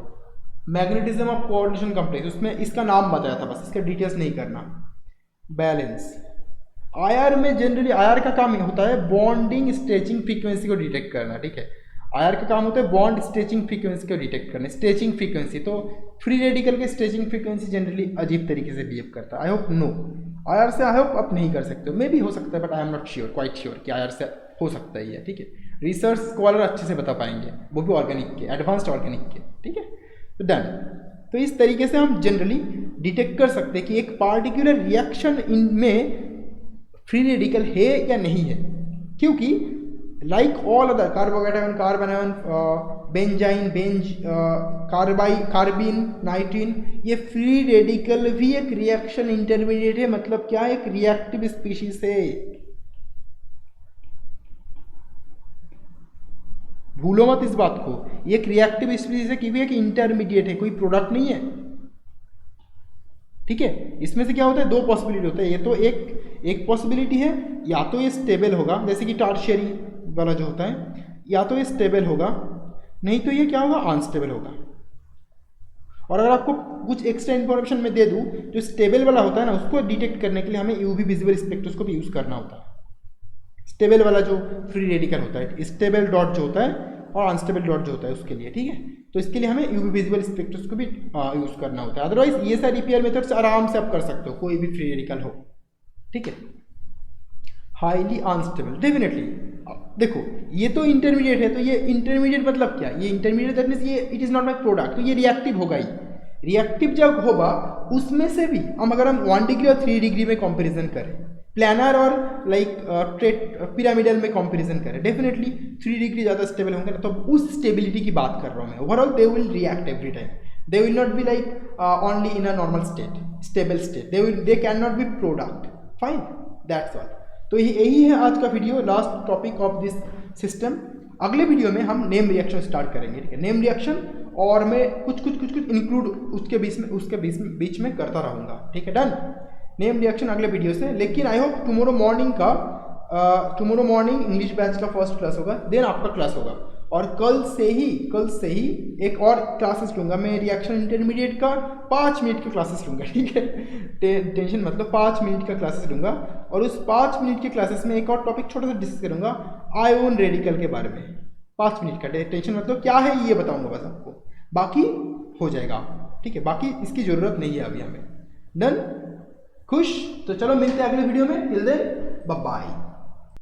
मैग्नेटिज्म ऑफ कोऑर्डिनेशन कॉम्प्लेक्स, उसमें इसका नाम बताया था, बस इसका डिटेल्स नहीं करना। बैलेंस IR में जनरली IR का काम होता है बॉन्डिंग स्ट्रेचिंग फ्रीक्वेंसी को डिटेक्ट करना, ठीक है। IR का काम होता है बॉन्ड स्ट्रेचिंग फ्रीक्वेंसी को डिटेक्ट करना, स्ट्रेचिंग फ्रीक्वेंसी। तो फ्री रेडिकल के स्ट्रेचिंग फ्रीक्वेंसी जनरली अजीब तरीके से बिहेव करता है। आई होप नो, IR से आई होप आप नहीं कर सकते हो, मे भी हो सकता है, but I am not sure, quite sure कि IR से हो सकता ही है, ठीक है। रिसर्च स्कॉलर अच्छे से बता पाएंगे, वो भी ऑर्गेनिक के, एडवांस्ड ऑर्गेनिक के, ठीक है। तो डन। तो इस तरीके से हम जनरली डिटेक्ट कर सकते हैं कि एक पार्टिकुलर रिएक्शन इनमें फ्री रेडिकल है या नहीं है, क्योंकि like all other carbocation, carbanion, benzyne, carbene, nitrene, ये फ्री रेडिकल भी एक रिएक्शन इंटरमीडिएट है, मतलब क्या है, एक रिएक्टिव स्पीशीज है। भूलो मत इस बात को, ये एक रिएक्टिव स्पीशीज है कि भी एक इंटरमीडिएट है, कोई प्रोडक्ट नहीं है, ठीक है। इसमें से क्या होता है, दो पॉसिबिलिटी होता है। ये तो एक पॉसिबिलिटी है, या तो ये स्टेबल होगा, जैसे कि टर्शियरी वाला जो होता है, या तो ये स्टेबल होगा, नहीं तो ये क्या होगा, अनस्टेबल होगा। और अगर आपको कुछ एक्स्ट्रा इन्फॉर्मेशन मैं दे दूं, जो स्टेबल वाला होता है ना, उसको डिटेक्ट करने के लिए हमें UV विजिबल स्पेक्ट्रोस्कोप यूज करना होता है। स्टेबल वाला जो फ्री रेडिकल होता है, स्टेबल डॉट जो होता है और अनस्टेबल डॉट जो होता है उसके लिए, ठीक है। तो इसके लिए हमें UV विजिबल स्पेक्ट्रोस्कोप भी यूज करना होता है। अदरवाइज ESR EPR मेथड से आराम से आप कर सकते हो, कोई भी फ्री रेडिकल हो, ठीक है। Highly unstable, definitely. देखो ये तो इंटरमीडिएट है, तो ये इंटरमीडिएट मतलब क्या, ये इंटरमीडिएट दैट मीन्स ये it is not my product, तो ये रिएक्टिव होगा ही। रिएक्टिव जब होगा उसमें से भी अगर हम 1 डिग्री और 3 डिग्री में कंपैरिजन करें, प्लानर और लाइक पिरामिडल में कंपैरिजन करें, डेफिनेटली 3 डिग्री ज़्यादा स्टेबल होंगे ना, तो उस स्टेबिलिटी की बात कर रहा हूँ मैं। Overall they will react every time, they will not be like only in a normal state, stable state, they can not be product, fine, that's all. तो यही है आज का video, last topic of this system. अगले video में हम name reaction start करेंगे, ठीक है। नेम रिएक्शन और मैं कुछ इंक्लूड उसके बीच में करता रहूँगा, ठीक है। डन। नेम रिएक्शन अगले वीडियो से, लेकिन I hope tomorrow morning English batch का फर्स्ट क्लास होगा, देन आपका क्लास होगा। और कल से ही एक और क्लासेस लूँगा मैं रिएक्शन इंटरमीडिएट का, 5 मिनट के क्लासेस लूँगा, ठीक है। टेंशन मतलब 5 मिनट का क्लासेस लूँगा, और उस 5 मिनट के क्लासेस में एक और टॉपिक छोटा सा डिस्कस करूँगा आयोन रेडिकल के बारे में। 5 मिनट का टेंशन मतलब क्या है ये बताऊँगा बस आपको, बाकी हो जाएगा, ठीक है। बाकी इसकी ज़रूरत नहीं है अभी हमें। डन, खुश। तो चलो मिलते हैं अगले वीडियो में, टिल देन बाय बाय।